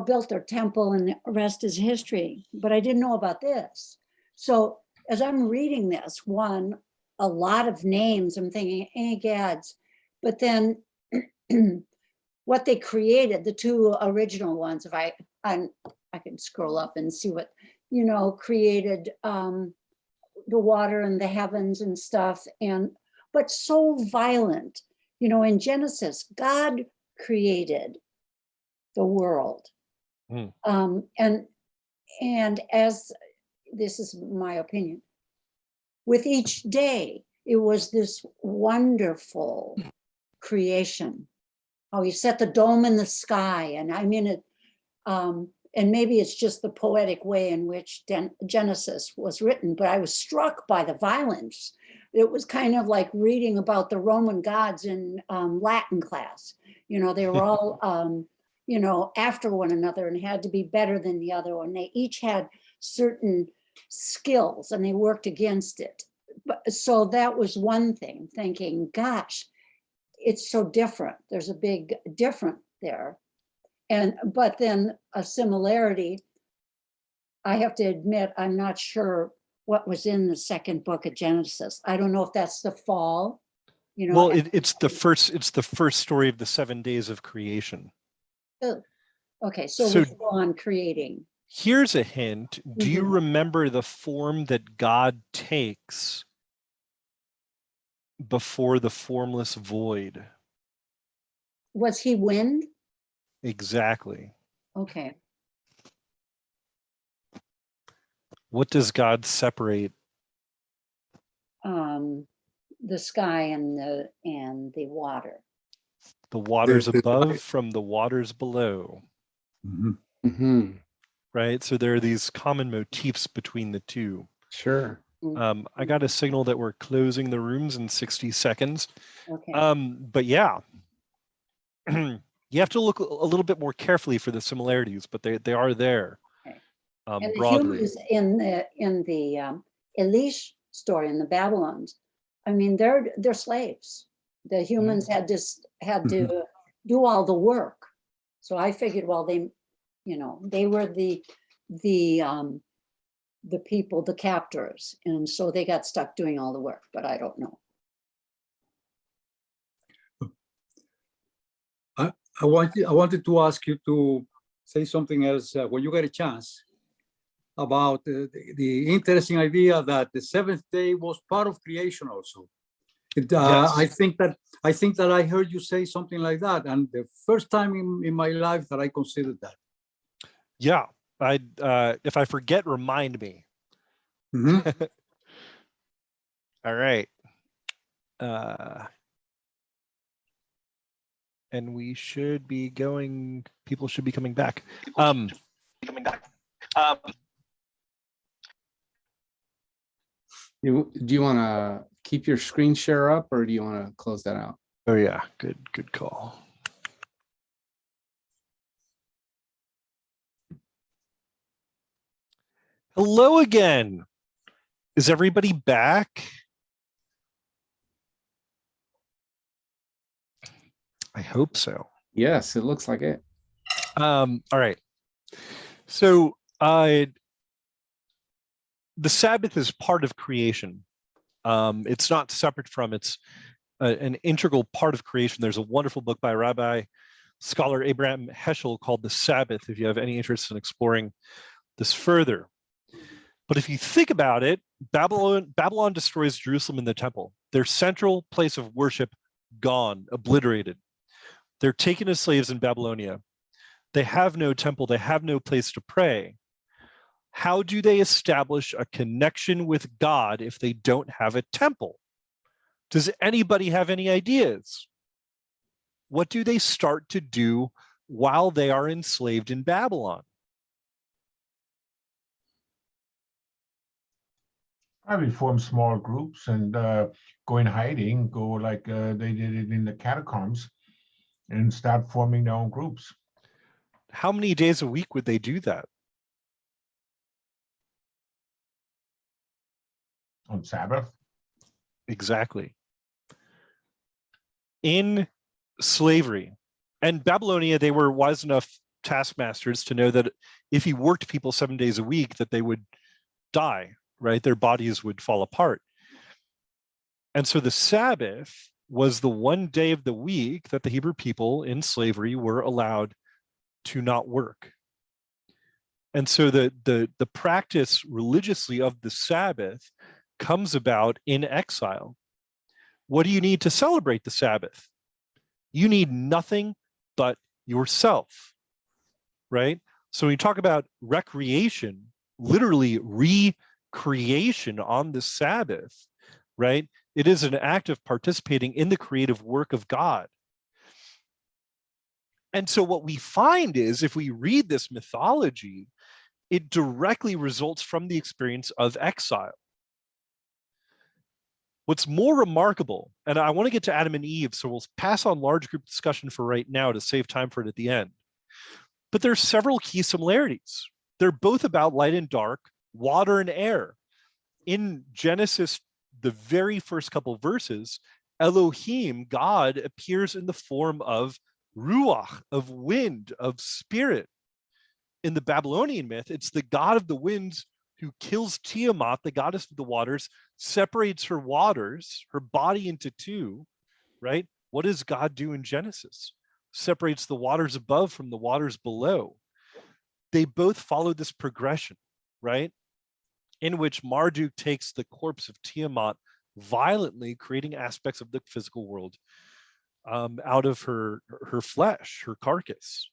built their temple, and the rest is history. But I didn't know about this. So as I'm reading this, a lot of names, I'm thinking, gads. But then what they created, the two original ones, if I can scroll up and see what, created the water and the heavens and stuff. But so violent, in Genesis, God created the world. Mm. And as this is my opinion, with each day, it was this wonderful creation. How he set the dome in the sky, and I mean it. And maybe it's just the poetic way in which Genesis was written, but I was struck by the violence. It was kind of like reading about the Roman gods in Latin class. You know, they were all, you know, after one another and had to be better than the other one. They each had certain skills and they worked against it. But so that was one thing, thinking, gosh, it's so different. There's a big difference there. But then a similarity, I have to admit, I'm not sure what was in the second book of Genesis. I don't know if that's the fall, you know. Well, it's the first story of the 7 days of creation. Okay, so So- we go on creating. Here's a hint. Do you Mhm. remember the form that God takes before the formless void? Was he wind? Exactly. Okay, What does God separate? the sky and the water. The waters The above from the waters below, Mhm. Mhm. right? So there are these common motifs between the two. Sure. I got a signal that we're closing the rooms in 60 seconds. Okay. But yeah, you have to look a little bit more carefully for the similarities, but they are there. Okay. And the Broadly. humans in the Elish story in the Babylons, I mean, they're slaves. The humans had to do all the work. So I figured, well, they, you know, they were the people, the captors, and so they got stuck doing all the work. But I don't know. I wanted to ask you to say something else when you get a chance about the interesting idea that the seventh day was part of creation also. Yes. I think that I heard you say something like that, and the first time in my life that I considered that. Yeah, if I forget, remind me. Mhm. All right. And we should be going, people should be coming back. Do you want to keep your screen share up, or do you want to close that out? Oh yeah, good call. Hello again. Is everybody back? I hope so. Yes, it looks like it. All right. So the Sabbath is part of creation. It's not separate from, it's an integral part of creation. There's a wonderful book by Rabbi scholar Abraham Heschel called The Sabbath, if you have any interest in exploring this further. But if you think about it, Babylon destroys Jerusalem and the temple. Their central place of worship gone, obliterated. They're taken as slaves in Babylonia. They have no temple, they have no place to pray. How do they establish a connection with God if they don't have a temple? Does anybody have any ideas? What do they start to do while they are enslaved in Babylon? Probably form small groups and go in hiding, go like they did it in the catacombs, and start forming their own groups. How many days a week would they do that? On Sabbath. Exactly. In slavery, and Babylonia, they were wise enough taskmasters to know that if you worked people 7 days a week, that they would die, right? Their bodies would fall apart. And so the Sabbath was the one day of the week that the Hebrew people in slavery were allowed to not work. And so the practice religiously of the Sabbath comes about in exile. What do you need to celebrate the Sabbath? You need nothing but yourself, right? So when you talk about recreation, literally recreation on the Sabbath, right? It is an act of participating in the creative work of God. And so what we find is, if we read this mythology, it directly results from the experience of exile. What's more remarkable, and I want to get to Adam and Eve, so we'll pass on large group discussion for right now to save time for it at the end. But there's several key similarities. They're both about light and dark, water and air. In Genesis, the very first couple verses, Elohim, God, appears in the form of ruach, of wind, of spirit. In the Babylonian myth, it's the god of the winds who kills Tiamat, the goddess of the waters, separates her waters, her body into two, right? What does God do in Genesis? Separates the waters above from the waters below. They both follow this progression, right? In which Marduk takes the corpse of Tiamat violently, creating aspects of the physical world out of her flesh, her carcass,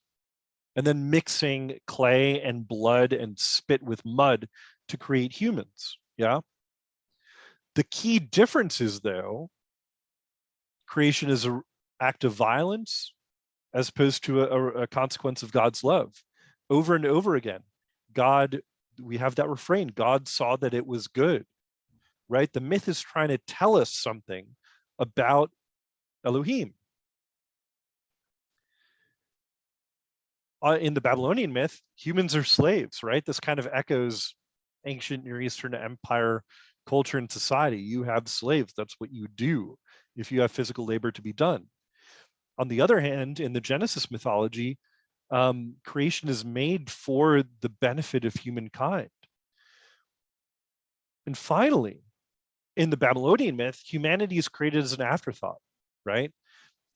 and then mixing clay and blood and spit with mud to create humans. Yeah. The key difference is, though, creation is an act of violence as opposed to a consequence of God's love. Over and over again, God, we have that refrain, God saw that it was good, right? The myth is trying to tell us something about Elohim. In the Babylonian myth, humans are slaves, right? This kind of echoes ancient Near Eastern empire culture and society. You have slaves. That's what you do if you have physical labor to be done. On the other hand, in the Genesis mythology, creation is made for the benefit of humankind. And finally, in the Babylonian myth, humanity is created as an afterthought, right?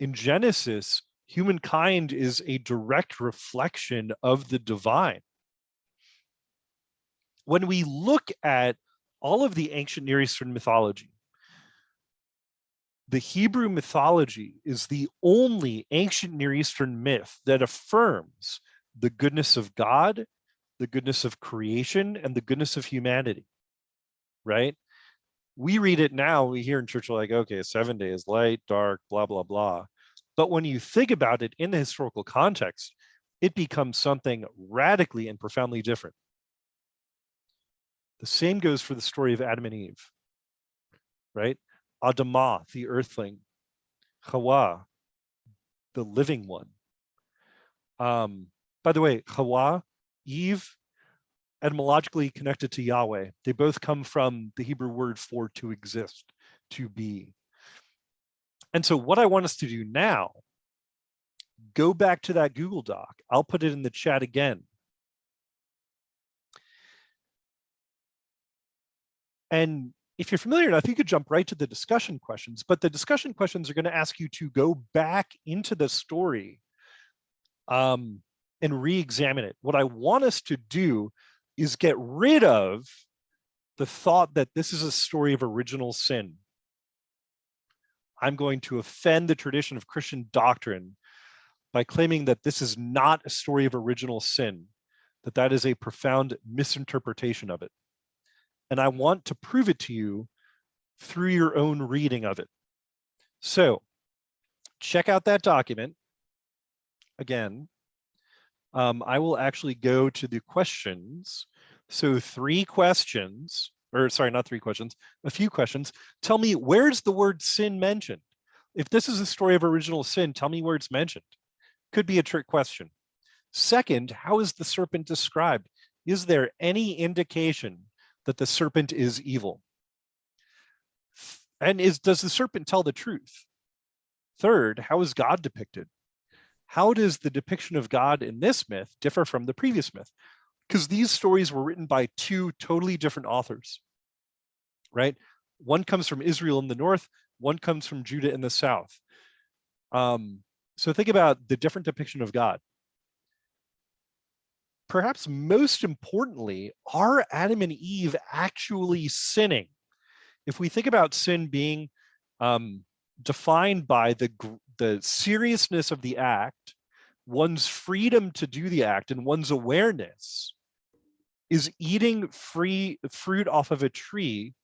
In Genesis, humankind is a direct reflection of the divine. When we look at all of the ancient Near Eastern mythology, the Hebrew mythology is the only ancient Near Eastern myth that affirms the goodness of God, the goodness of creation, and the goodness of humanity, right? We read it now, we hear in church, like, okay, 7 days, light, dark, blah, blah, blah. But when you think about it in the historical context, it becomes something radically and profoundly different. The same goes for the story of Adam and Eve, right? Adamah, the earthling, Hawa, the living one. By the way, Hawa, Eve, etymologically connected to Yahweh. They both come from the Hebrew word for to exist, to be. And so what I want us to do now, go back to that Google Doc. I'll put it in the chat again. And if you're familiar enough, you could jump right to the discussion questions, but the discussion questions are going to ask you to go back into the story and re-examine it. What I want us to do is get rid of the thought that this is a story of original sin. I'm going to offend the tradition of Christian doctrine by claiming that this is not a story of original sin, that is a profound misinterpretation of it. And I want to prove it to you through your own reading of it. So check out that document. Again, I will actually go to the questions. So 3 questions, or sorry, not 3 questions, a few questions. Tell me, where's the word sin mentioned? If this is a story of original sin, tell me where it's mentioned. Could be a trick question. Second, how is the serpent described? Is there any indication that the serpent is evil? And does the serpent tell the truth? Third, how is God depicted? How does the depiction of God in this myth differ from the previous myth? Because these stories were written by 2 totally different authors, right? One comes from Israel in the north, one comes from Judah in the south. So think about the different depiction of God. Perhaps most importantly, are Adam and Eve actually sinning? If we think about sin being defined by the seriousness of the act, one's freedom to do the act and one's awareness is eating free fruit off of a tree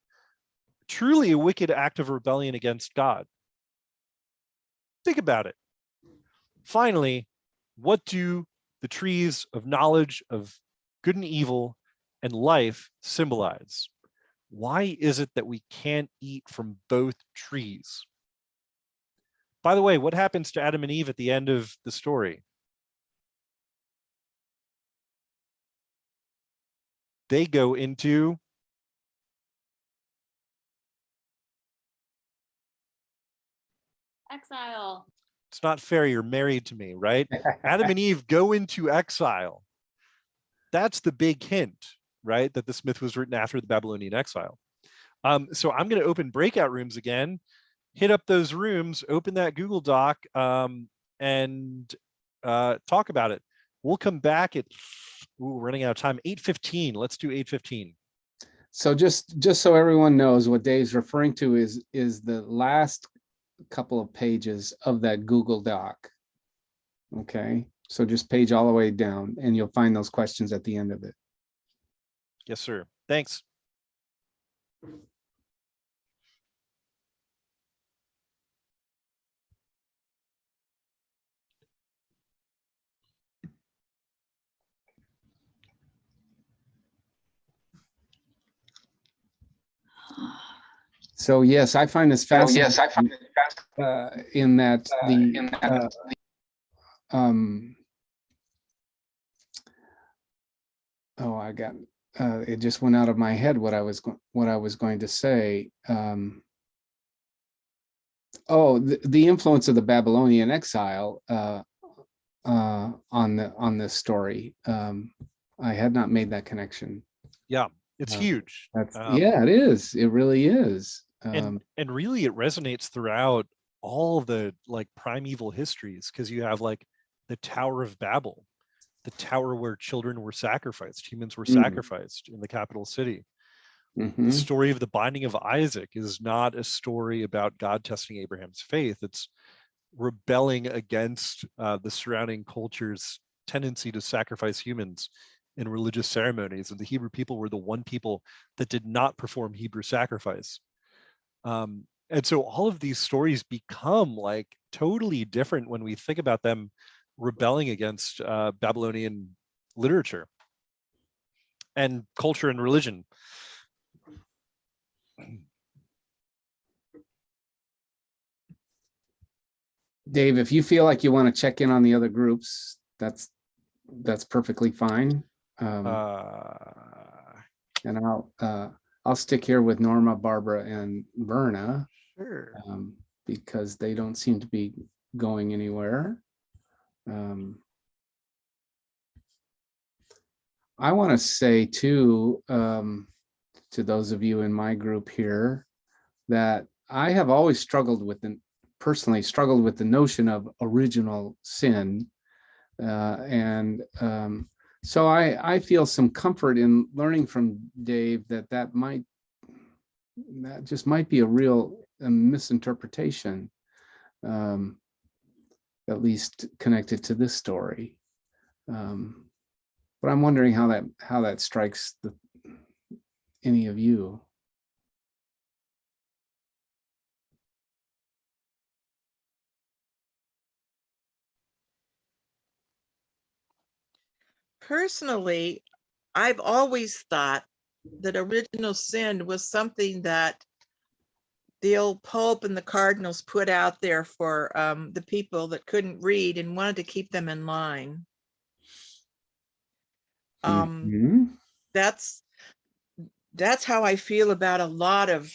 truly a wicked act of rebellion against God? Think about it. Finally, what do the trees of knowledge of good and evil and life symbolize? Why is it that we can't eat from both trees? By the way, what happens to Adam and Eve at the end of the story? They go into exile. It's not fair, you're married to me, right? Adam and Eve go into exile. That's the big hint, right? That this myth was written after the Babylonian exile. So I'm going to open breakout rooms again, hit up those rooms, open that Google Doc, and talk about it. We'll come back at, we're running out of time, 8:15. Let's do 8:15. So just so everyone knows, what Dave's referring to is the last couple of pages of that Google Doc. Okay, so just page all the way down and you'll find those questions at the end of it. Yes, sir. Thanks. So yes, I find this fascinating. In that oh, I got it just went out of my head what I was going to say. Oh, the influence of the Babylonian exile on this story. I had not made that connection. Yeah, it's huge. Yeah, it is. It really is. And really it resonates throughout all the like primeval histories, because you have like the Tower of Babel, the tower where children were sacrificed, humans were sacrificed in the capital city. The story of the binding of Isaac is not a story about God testing Abraham's faith. It's rebelling against the surrounding culture's tendency to sacrifice humans in religious ceremonies. And the Hebrew people were the one people that did not perform Hebrew sacrifice. And so all of these stories become like totally different when we think about them rebelling against Babylonian literature and culture and religion. Dave, if you feel like you want to check in on the other groups, that's perfectly fine. And I'll stick here with Norma, Barbara, and Verna. Sure. Because they don't seem to be going anywhere. I want to say too, to those of you in my group here, that I have always personally struggled with the notion of original sin. So I feel some comfort in learning from Dave that just might be a real misinterpretation, at least connected to this story. But I'm wondering how that strikes any of you. Personally, I've always thought that original sin was something that the old Pope and the cardinals put out there for the people that couldn't read and wanted to keep them in line. That's how I feel about a lot of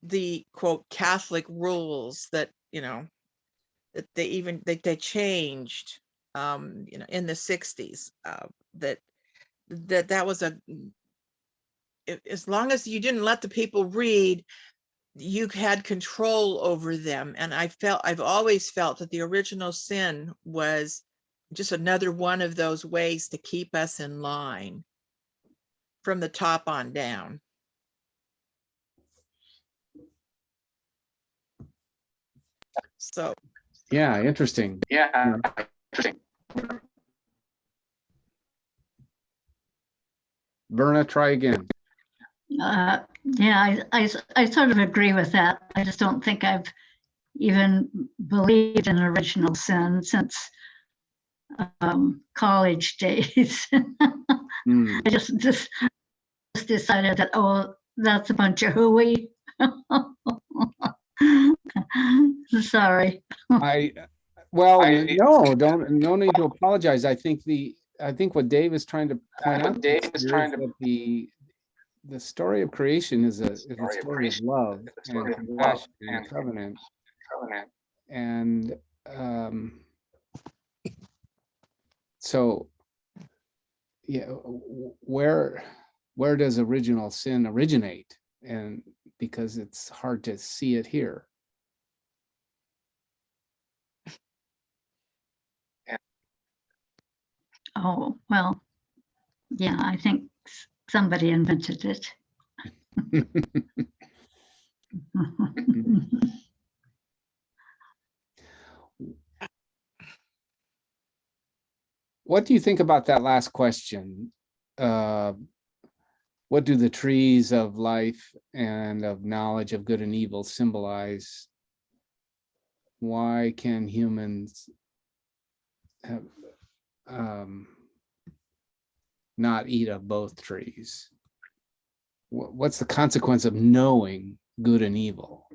the quote Catholic rules that, that they changed, in the 60s, that was as long as you didn't let the people read, you had control over them. And I've always felt that the original sin was just another one of those ways to keep us in line from the top on down. So Yeah, interesting. Yeah. Verna, try again. Yeah, I sort of agree with that. I just don't think I've even believed in original sin since college days. Hmm. I just decided that, oh, that's a bunch of hooey. Sorry. No need to apologize. I think what Dave is trying to point out here is that the story of creation is a story of love and compassion and covenant. And so, yeah, where does original sin originate? And because it's hard to see it here. Oh, well, yeah, I think somebody invented it. What do you think about that last question? What do the trees of life and of knowledge of good and evil symbolize? Why can humans have, not eat of both trees? What's the consequence of knowing good and evil?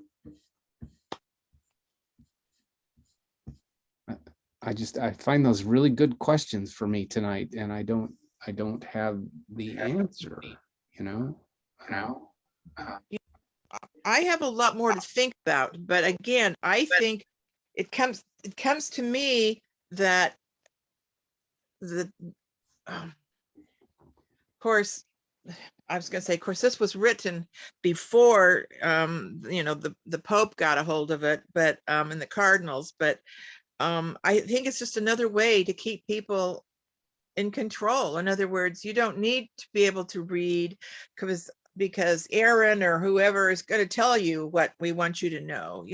I find those really good questions for me tonight, and I don't have the answer, you know? I have a lot more to think about, but again, I think it comes to me that of course, I was going to say, of course, this was written before, the Pope got a hold of it, but and the cardinals, but I think it's just another way to keep people in control. In other words, you don't need to be able to read because Aaron or whoever is going to tell you what we want you to know.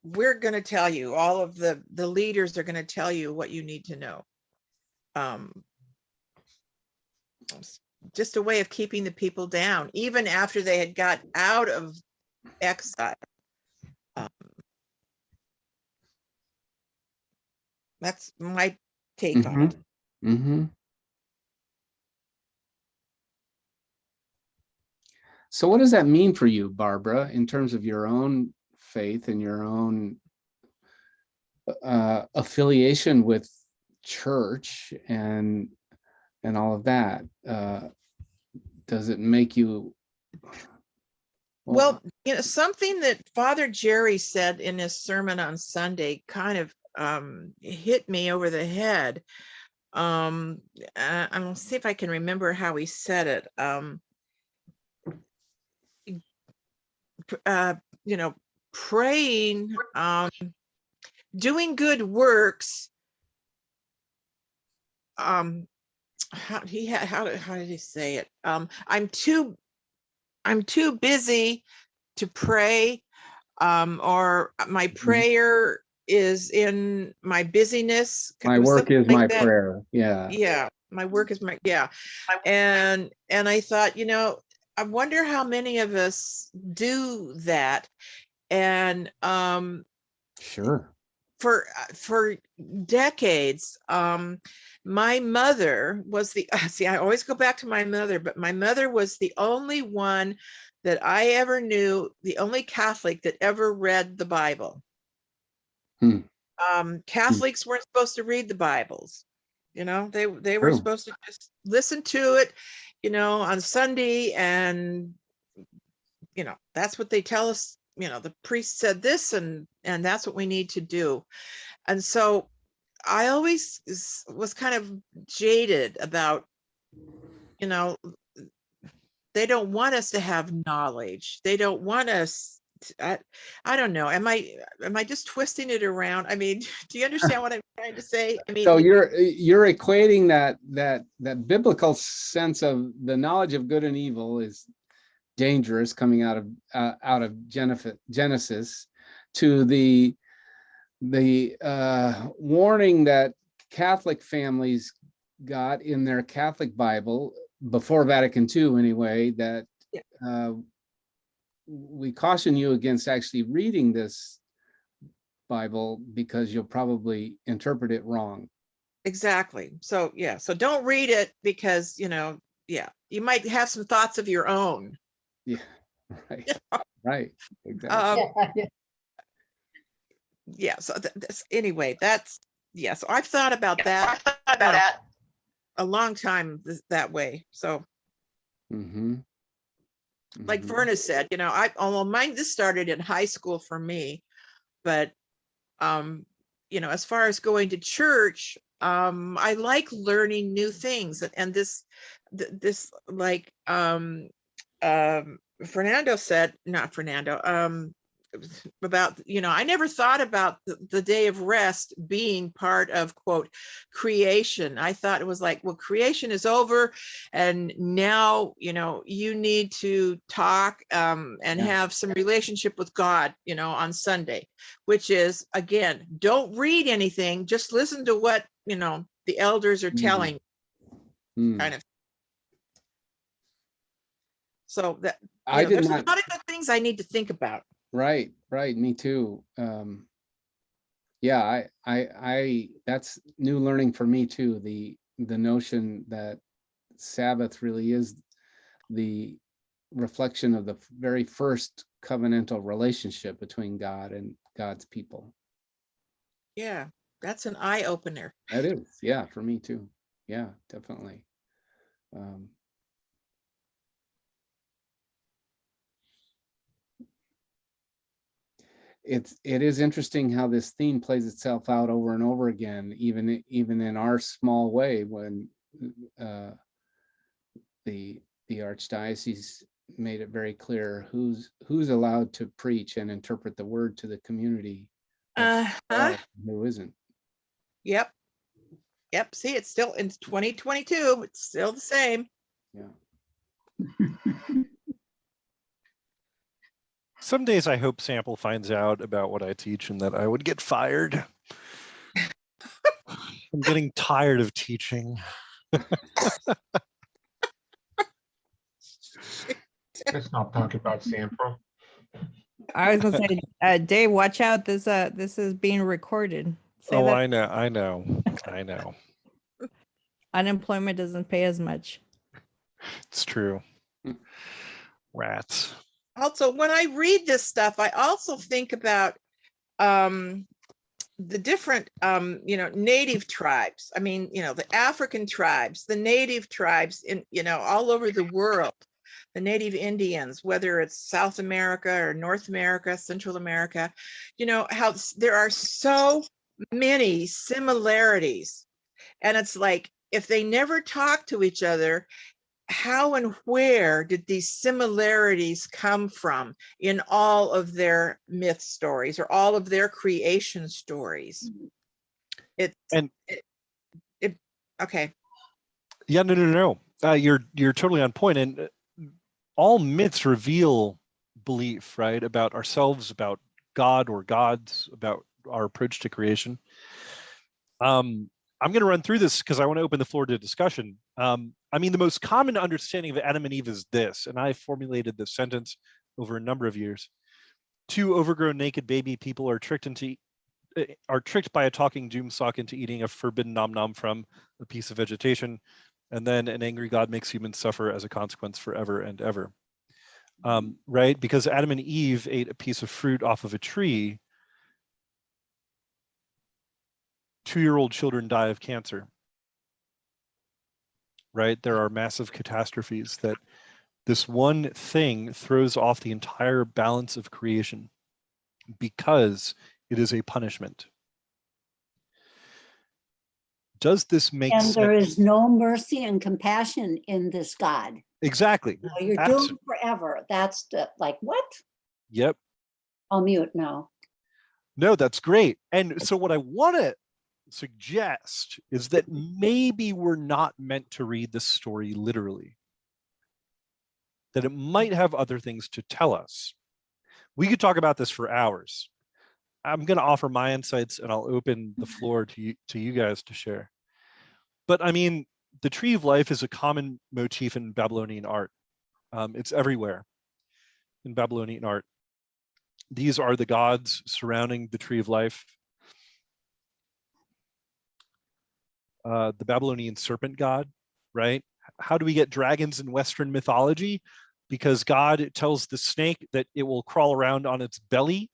We're going to tell you, all of the leaders are going to tell you what you need to know. Just a way of keeping the people down, even after they had got out of exile. That's my take on it. Mm-hmm. So what does that mean for you, Barbara, in terms of your own faith and your own affiliation with church and all of that? Does it make you? Well, something that Father Jerry said in his sermon on Sunday kind of hit me over the head. I'm gonna see if I can remember how he said it. Praying, doing good works. How did he say it? I'm too busy to pray, or my prayer is in my busyness. My work is like my that. prayer. Yeah. My work is my and I thought, I wonder how many of us do that. And sure, for decades, my mother was I always go back to my mother, but my mother was the only one that I ever knew, the only Catholic that ever read the Bible. Catholics weren't supposed to read the Bibles. They were supposed to just listen to it, on Sunday, and that's what they tell us. The priest said this, and that's what we need to do. And so I always was kind of jaded about, they don't want us to have knowledge. They don't want us I don't know. Am I just twisting it around? I mean, do you understand what I'm trying to say? I mean, so you're equating that biblical sense of the knowledge of good and evil is dangerous, coming out of Genesis, to the warning that Catholic families got in their Catholic Bible before Vatican II anyway, that we caution you against actually reading this Bible because you'll probably interpret it wrong. Exactly. So yeah, so don't read it because, you know, yeah, you might have some thoughts of your own. Yeah, right, right, exactly. Yeah, so anyway, that's, yeah, so I've thought about that a long time that way. So like Verna said, you know, although this started in high school for me, but you know, as far as going to church, I like learning new things, and this like Fernando said, not Fernando, about, you know, I never thought about the day of rest being part of, quote, creation. I thought it was like, well, creation is over, and now, you know, you need to talk and have some relationship with God, you know, on Sunday, which is, again, don't read anything, just listen to what, you know, the elders are telling, kind of. So that, you know, there's a lot of good things I need to think about. Right, right, me too. Yeah, I that's new learning for me too, the notion that Sabbath really is the reflection of the very first covenantal relationship between God and God's people. Yeah, that's an eye opener. That is, yeah, for me too. Yeah, definitely. It is interesting how this theme plays itself out over and over again, even in our small way, when the archdiocese made it very clear who's allowed to preach and interpret the word to the community, who isn't. Yep. See, it's still in 2022. It's still the same. Yeah. Some days I hope Sample finds out about what I teach and that I would get fired. I'm getting tired of teaching. Let's not talk about Sample. I was gonna say, Dave, watch out. This is being recorded. Say Oh, that. I know. Unemployment doesn't pay as much. It's true. Rats. Also, when I read this stuff, I also think about the different, you know, native tribes. I mean, you know, the African tribes, the native tribes in, you know, all over the world, the native Indians, whether it's South America or North America, Central America, you know, how there are so many similarities. And it's like, if they never talk to each other, how and where did these similarities come from in all of their myth stories or all of their creation stories? Okay. Yeah, no. You're totally on point. And all myths reveal belief, right? About ourselves, about God or gods, about our approach to creation. I'm going to run through this because I want to open the floor to discussion. I mean, the most common understanding of Adam and Eve is this, and I formulated this sentence over a number of years. Two overgrown naked baby people are tricked by a talking doomsock into eating a forbidden nom nom from a piece of vegetation, and then an angry God makes humans suffer as a consequence forever and ever. Right? Because Adam and Eve ate a piece of fruit off of a tree, 2-year-old children die of cancer. Right? There are massive catastrophes that this one thing throws off the entire balance of creation because it is a punishment. Does this make sense? And there is no mercy and compassion in this God. Exactly. You know, you're doomed forever. That's like, what? Yep. I'll mute now. No, that's great. And so what I want to suggest is that maybe we're not meant to read this story literally, that it might have other things to tell us. We could talk about this for hours, I'm going to offer my insights, and I'll open the floor to you guys to share. But I mean, the tree of life is a common motif in Babylonian art. It's everywhere in Babylonian art. These are the gods surrounding the tree of life. The Babylonian Serpent God, right? How do we get dragons in Western mythology? Because God tells the snake that it will crawl around on its belly.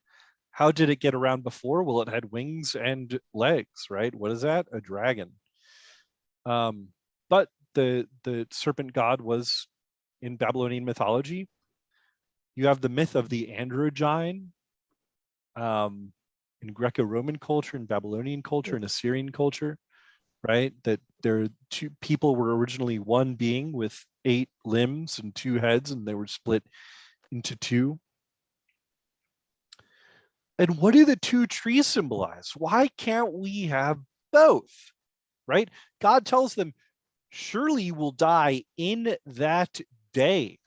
How did it get around before? Well, it had wings and legs, right? What is that? A dragon. But the serpent god was in Babylonian mythology. You have the myth of the androgyne in Greco-Roman culture, in Babylonian culture, in Assyrian culture, right? That there two people were originally one being with 8 limbs and 2 heads, and they were split into 2. And what do the 2 trees symbolize? Why can't we have both, right? God tells them, surely you will die in that day.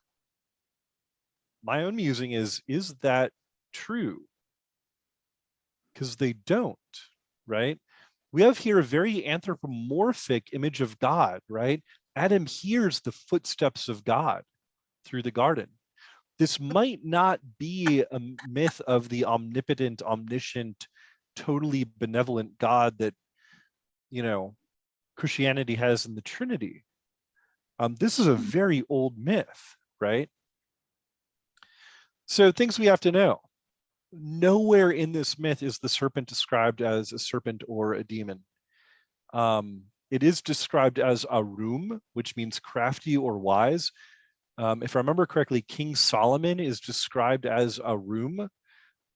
My own musing is that true? Because they don't, right? We have here a very anthropomorphic image of God, right? Adam hears the footsteps of God through the garden. This might not be a myth of the omnipotent, omniscient, totally benevolent God that, you know, Christianity has in the Trinity. This is a very old myth, right? So things we have to know. Nowhere in this myth is the serpent described as a serpent or a demon. It is described as arum, which means crafty or wise. If I remember correctly, King Solomon is described as arum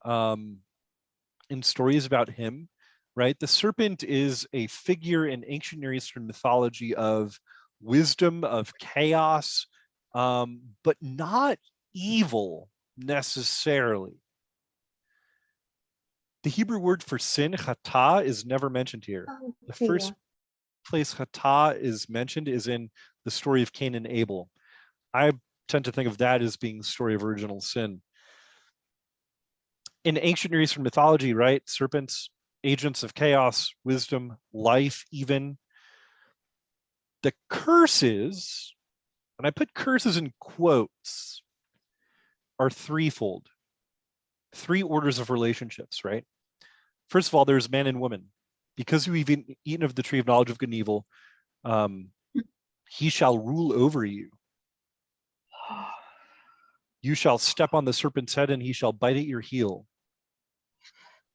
in stories about him, right? The serpent is a figure in ancient Near Eastern mythology of wisdom, of chaos, but not evil necessarily. The Hebrew word for sin, chata, is never mentioned here. The first place chata is mentioned is in the story of Cain and Abel. I tend to think of that as being the story of original sin. In ancient Near Eastern mythology, right? Serpents, agents of chaos, wisdom, life, even. The curses, and I put curses in quotes, are threefold. 3 orders of relationships, right? First of all, there's man and woman. Because we've eaten of the tree of knowledge of good and evil, he shall rule over you. You shall step on the serpent's head and he shall bite at your heel.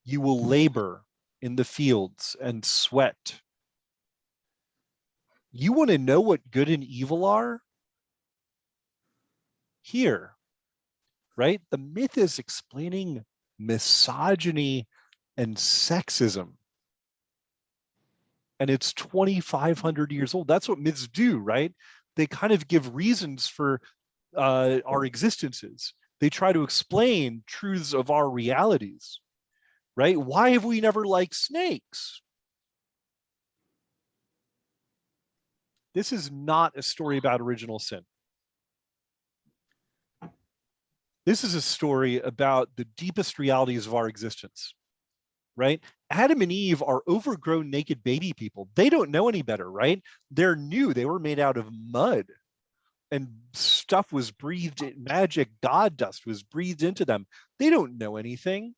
You will labor in the fields and sweat. You want to know what good and evil are? Here, right? The myth is explaining misogyny and sexism. And it's 2,500 years old. That's what myths do, right? They kind of give reasons for our existences. They try to explain truths of our realities, right? Why have we never liked snakes? This is not a story about original sin. This is a story about the deepest realities of our existence, right? Adam and Eve are overgrown naked baby people. They don't know any better, right? They're new. They were made out of mud and stuff was breathed in, magic god dust was breathed into them. They don't know anything.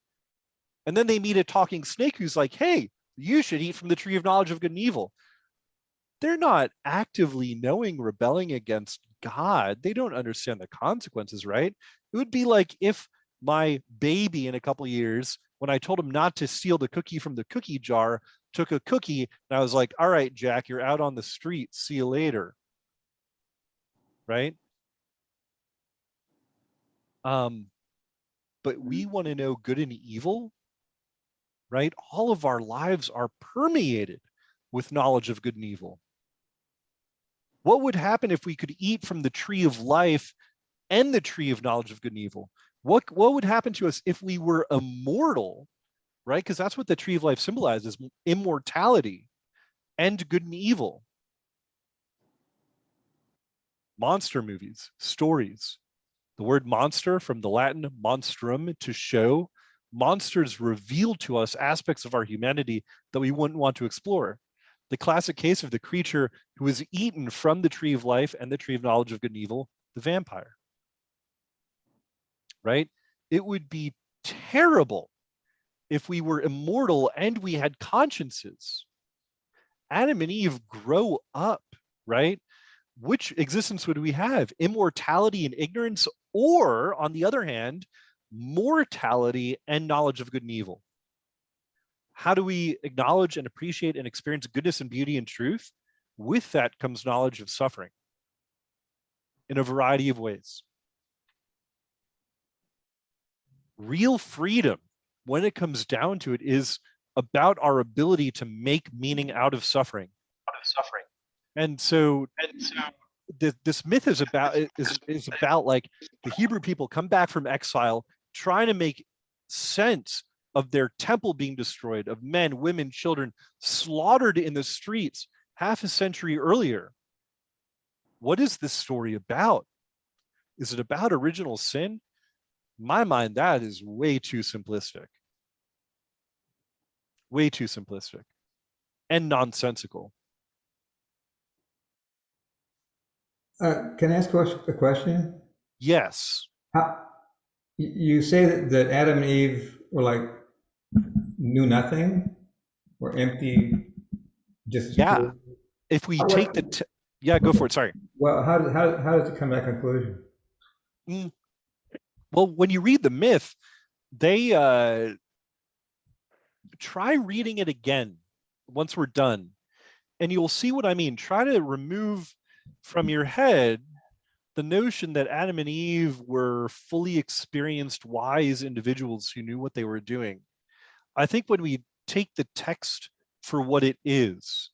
And then they meet a talking snake who's like, hey, you should eat from the tree of knowledge of good and evil. They're not actively knowing, rebelling against God. They don't understand the consequences, right? It would be like if my baby in a couple of years, when I told him not to steal the cookie from the cookie jar, took a cookie and I was like, all right, Jack, you're out on the street. See you later. Right? But we want to know good and evil, right? All of our lives are permeated with knowledge of good and evil. What would happen if we could eat from the tree of life and the tree of knowledge of good and evil? What would happen to us if we were immortal, right? Because that's what the tree of life symbolizes, immortality and good and evil. Monster movies, stories. The word monster from the Latin monstrum, to show, Monsters reveal to us aspects of our humanity that we wouldn't want to explore. The classic case of the creature who is eaten from the tree of life and the tree of knowledge of good and evil, the vampire. Right? It would be terrible if we were immortal and we had consciences. Adam and Eve grow up, right? Which existence would we have? Immortality and ignorance, or on the other hand, mortality and knowledge of good and evil? How do we acknowledge and appreciate and experience goodness and beauty and truth? With that comes knowledge of suffering in a variety of ways. Real freedom, when it comes down to it, is about our ability to make meaning out of suffering. And so this myth is about like the Hebrew people come back from exile, trying to make sense of their temple being destroyed, of men, women, children slaughtered in the streets half a century earlier. What is this story about? Is it about original sin? In my mind, that is way too simplistic. Way too simplistic and nonsensical. Can I ask a question? Yes. You say that Adam and Eve were like knew nothing or empty, just yeah. If we take the yeah, go for it. Sorry. Well, how does it come to that conclusion? Well, when you read the myth, they try reading it again once we're done, and you'll see what I mean. Try to remove from your head the notion that Adam and Eve were fully experienced, wise individuals who knew what they were doing. I think when we take the text for what it is,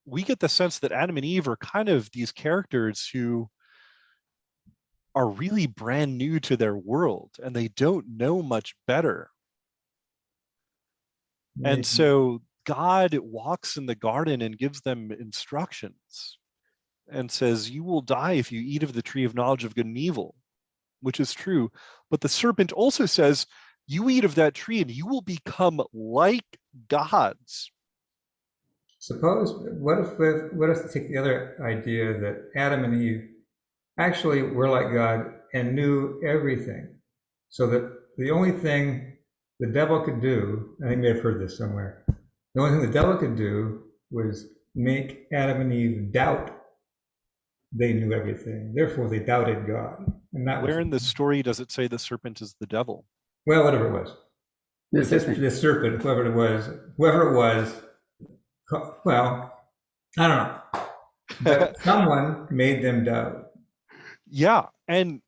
we get the sense that Adam and Eve are kind of these characters who are really brand new to their world and they don't know much better. And so God walks in the garden and gives them instructions and says, you will die if you eat of the tree of knowledge of good and evil, which is true. But the serpent also says, you eat of that tree and you will become like gods. Suppose, what if to take the other idea that Adam and Eve actually were like God and knew everything, so that the only thing the devil could do, I may have heard this somewhere, the only thing the devil could do was make Adam and Eve doubt they knew everything. Therefore, they doubted God. And that Where in the story does it say the serpent is the devil? Well, whatever it was. The serpent, whoever it was, well, I don't know. But someone made them doubt. Yeah, and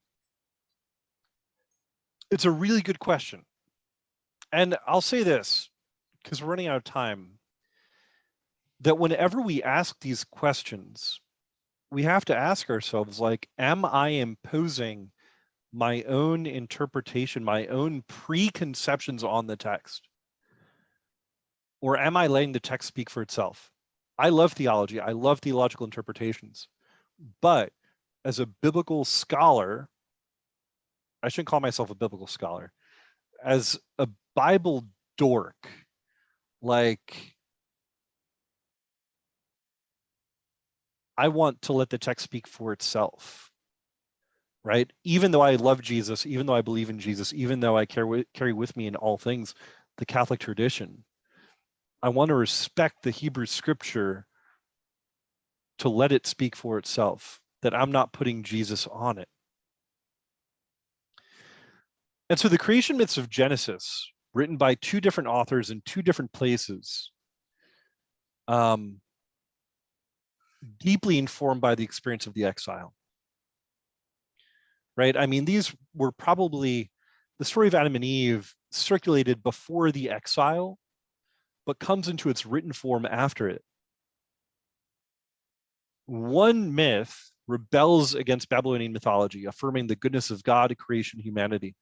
it's a really good question. And I'll say this, because we're running out of time, that whenever we ask these questions, we have to ask ourselves, like, am I imposing my own interpretation, my own preconceptions on the text? Or am I letting the text speak for itself? I love theology. I love theological interpretations. But as a biblical scholar, I shouldn't call myself a biblical scholar, as a Bible dork, like, I want to let the text speak for itself, right? Even though I love Jesus, even though I believe in Jesus, even though I carry with me in all things the Catholic tradition, I want to respect the Hebrew scripture to let it speak for itself, that I'm not putting Jesus on it. And so the creation myths of Genesis, written by two different authors in two different places, deeply informed by the experience of the exile, right? I mean, these were probably, the story of Adam and Eve circulated before the exile, but comes into its written form after it. One myth rebels against Babylonian mythology, affirming the goodness of God, creation, humanity.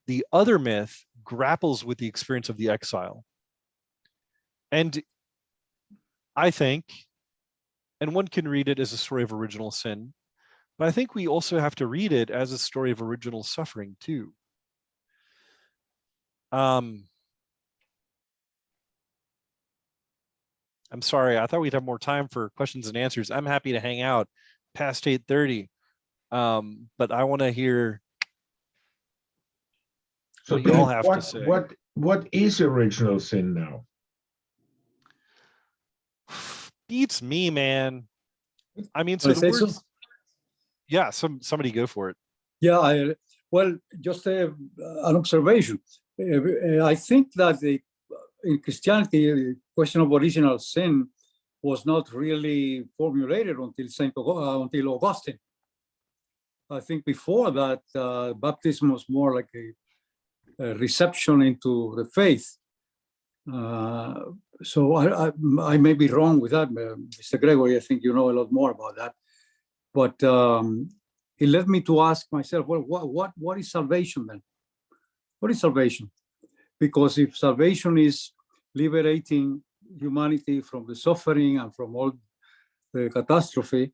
The other myth grapples with the experience of the exile. And I think, and one can read it as a story of original sin, but I think we also have to read it as a story of original suffering too. I'm sorry, I thought we'd have more time for questions and answers. I'm happy to hang out past 8:30. But I want to hear So what you all Dave, have to say. what is original sin now? Beats me, man. I mean, so Can I the say word, so? yeah, somebody go for it. Yeah, well, just an observation. I think that in Christianity, the question of original sin was not really formulated until Augustine. I think before that, baptism was more like a reception into the faith. So I may be wrong with that, Mr. Gregory. I think you know a lot more about that. But it led me to ask myself, well, what is salvation then? What is salvation? Because if salvation is liberating humanity from the suffering and from all the catastrophe,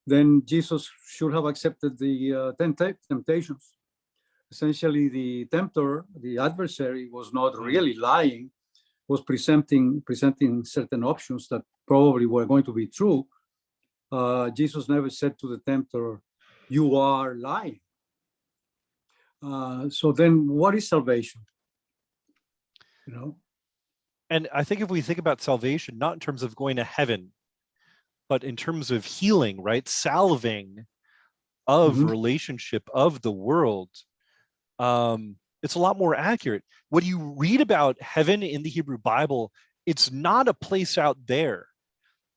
then Jesus should have accepted the temptations. Essentially, the tempter, the adversary, was not really lying, was presenting certain options that probably were going to be true. Jesus never said to the tempter, "You are lying." So then what is salvation? You know? And I think if we think about salvation, not in terms of going to heaven, but in terms of healing, right? Salving of relationship of the world, it's a lot more accurate. When you read about heaven in the Hebrew Bible, it's not a place out there.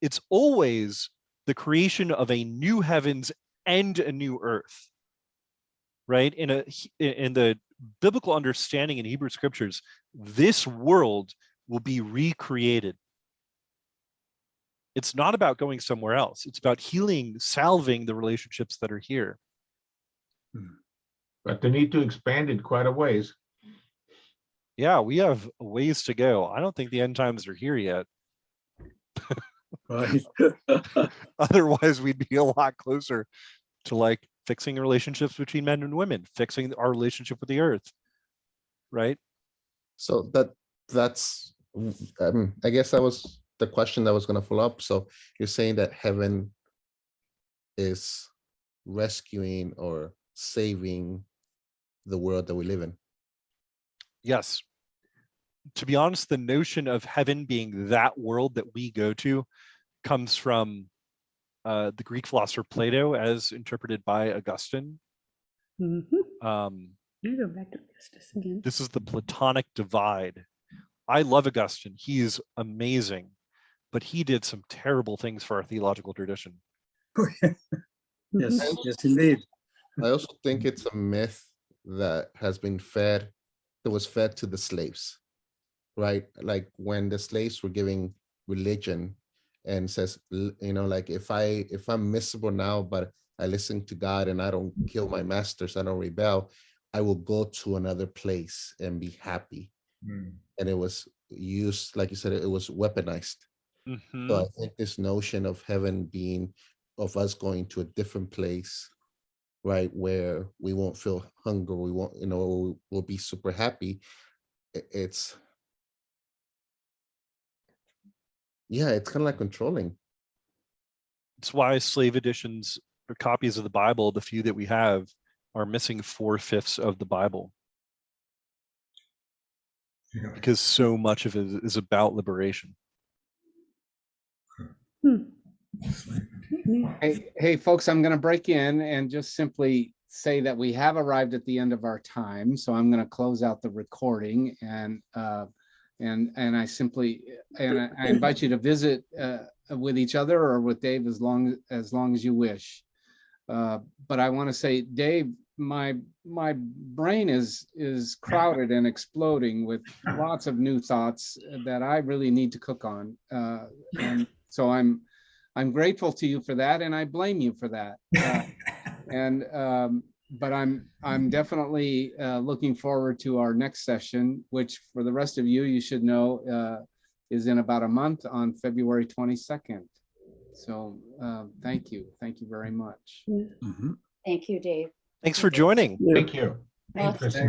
It's always the creation of a new heavens and a new earth, right? In the biblical understanding in Hebrew scriptures, this world will be recreated. It's not about going somewhere else. It's about healing, salving the relationships that are here. But they need to expand it quite a ways. Yeah, we have a ways to go. I don't think the end times are here yet. Right. Otherwise, we'd be a lot closer to like fixing relationships between men and women, fixing our relationship with the earth, right? So that's I guess that was the question that was going to follow up. So you're saying that heaven is rescuing or saving the world that we live in? Yes. To be honest, the notion of heaven being that world that we go to comes from the Greek philosopher Plato, as interpreted by Augustine. Go back to Augustus again. This is the Platonic divide. I love Augustine. He is amazing, but he did some terrible things for our theological tradition. Yes, yes, indeed. I also think it's a myth that has been fed, that was fed to the slaves, right? Like when the slaves were giving religion and says, you know, like if I'm miserable now, but I listen to God and I don't kill my masters, I don't rebel, I will go to another place and be happy. And it was used, like you said, it was weaponized. So I think this notion of heaven being, of us going to a different place, right, where we won't feel hunger, we won't, you know, we'll be super happy. It's, yeah, it's kind of like controlling. It's why slave editions or copies of the Bible, the few that we have, are missing 4/5 of the Bible. Because so much of it is about liberation. Hey, folks, I'm going to break in and just simply say that we have arrived at the end of our time. So I'm going to close out the recording and I invite you to visit with each other or with Dave as long as you wish. But I want to say, Dave, my brain is crowded and exploding with lots of new thoughts that I really need to cook on. And so I'm grateful to you for that, and I blame you for that. But I'm definitely looking forward to our next session, which for the rest of you, you should know is in about a month on February 22nd. So thank you very much. Thank you, Dave. Thanks for joining. Thank you. Interesting.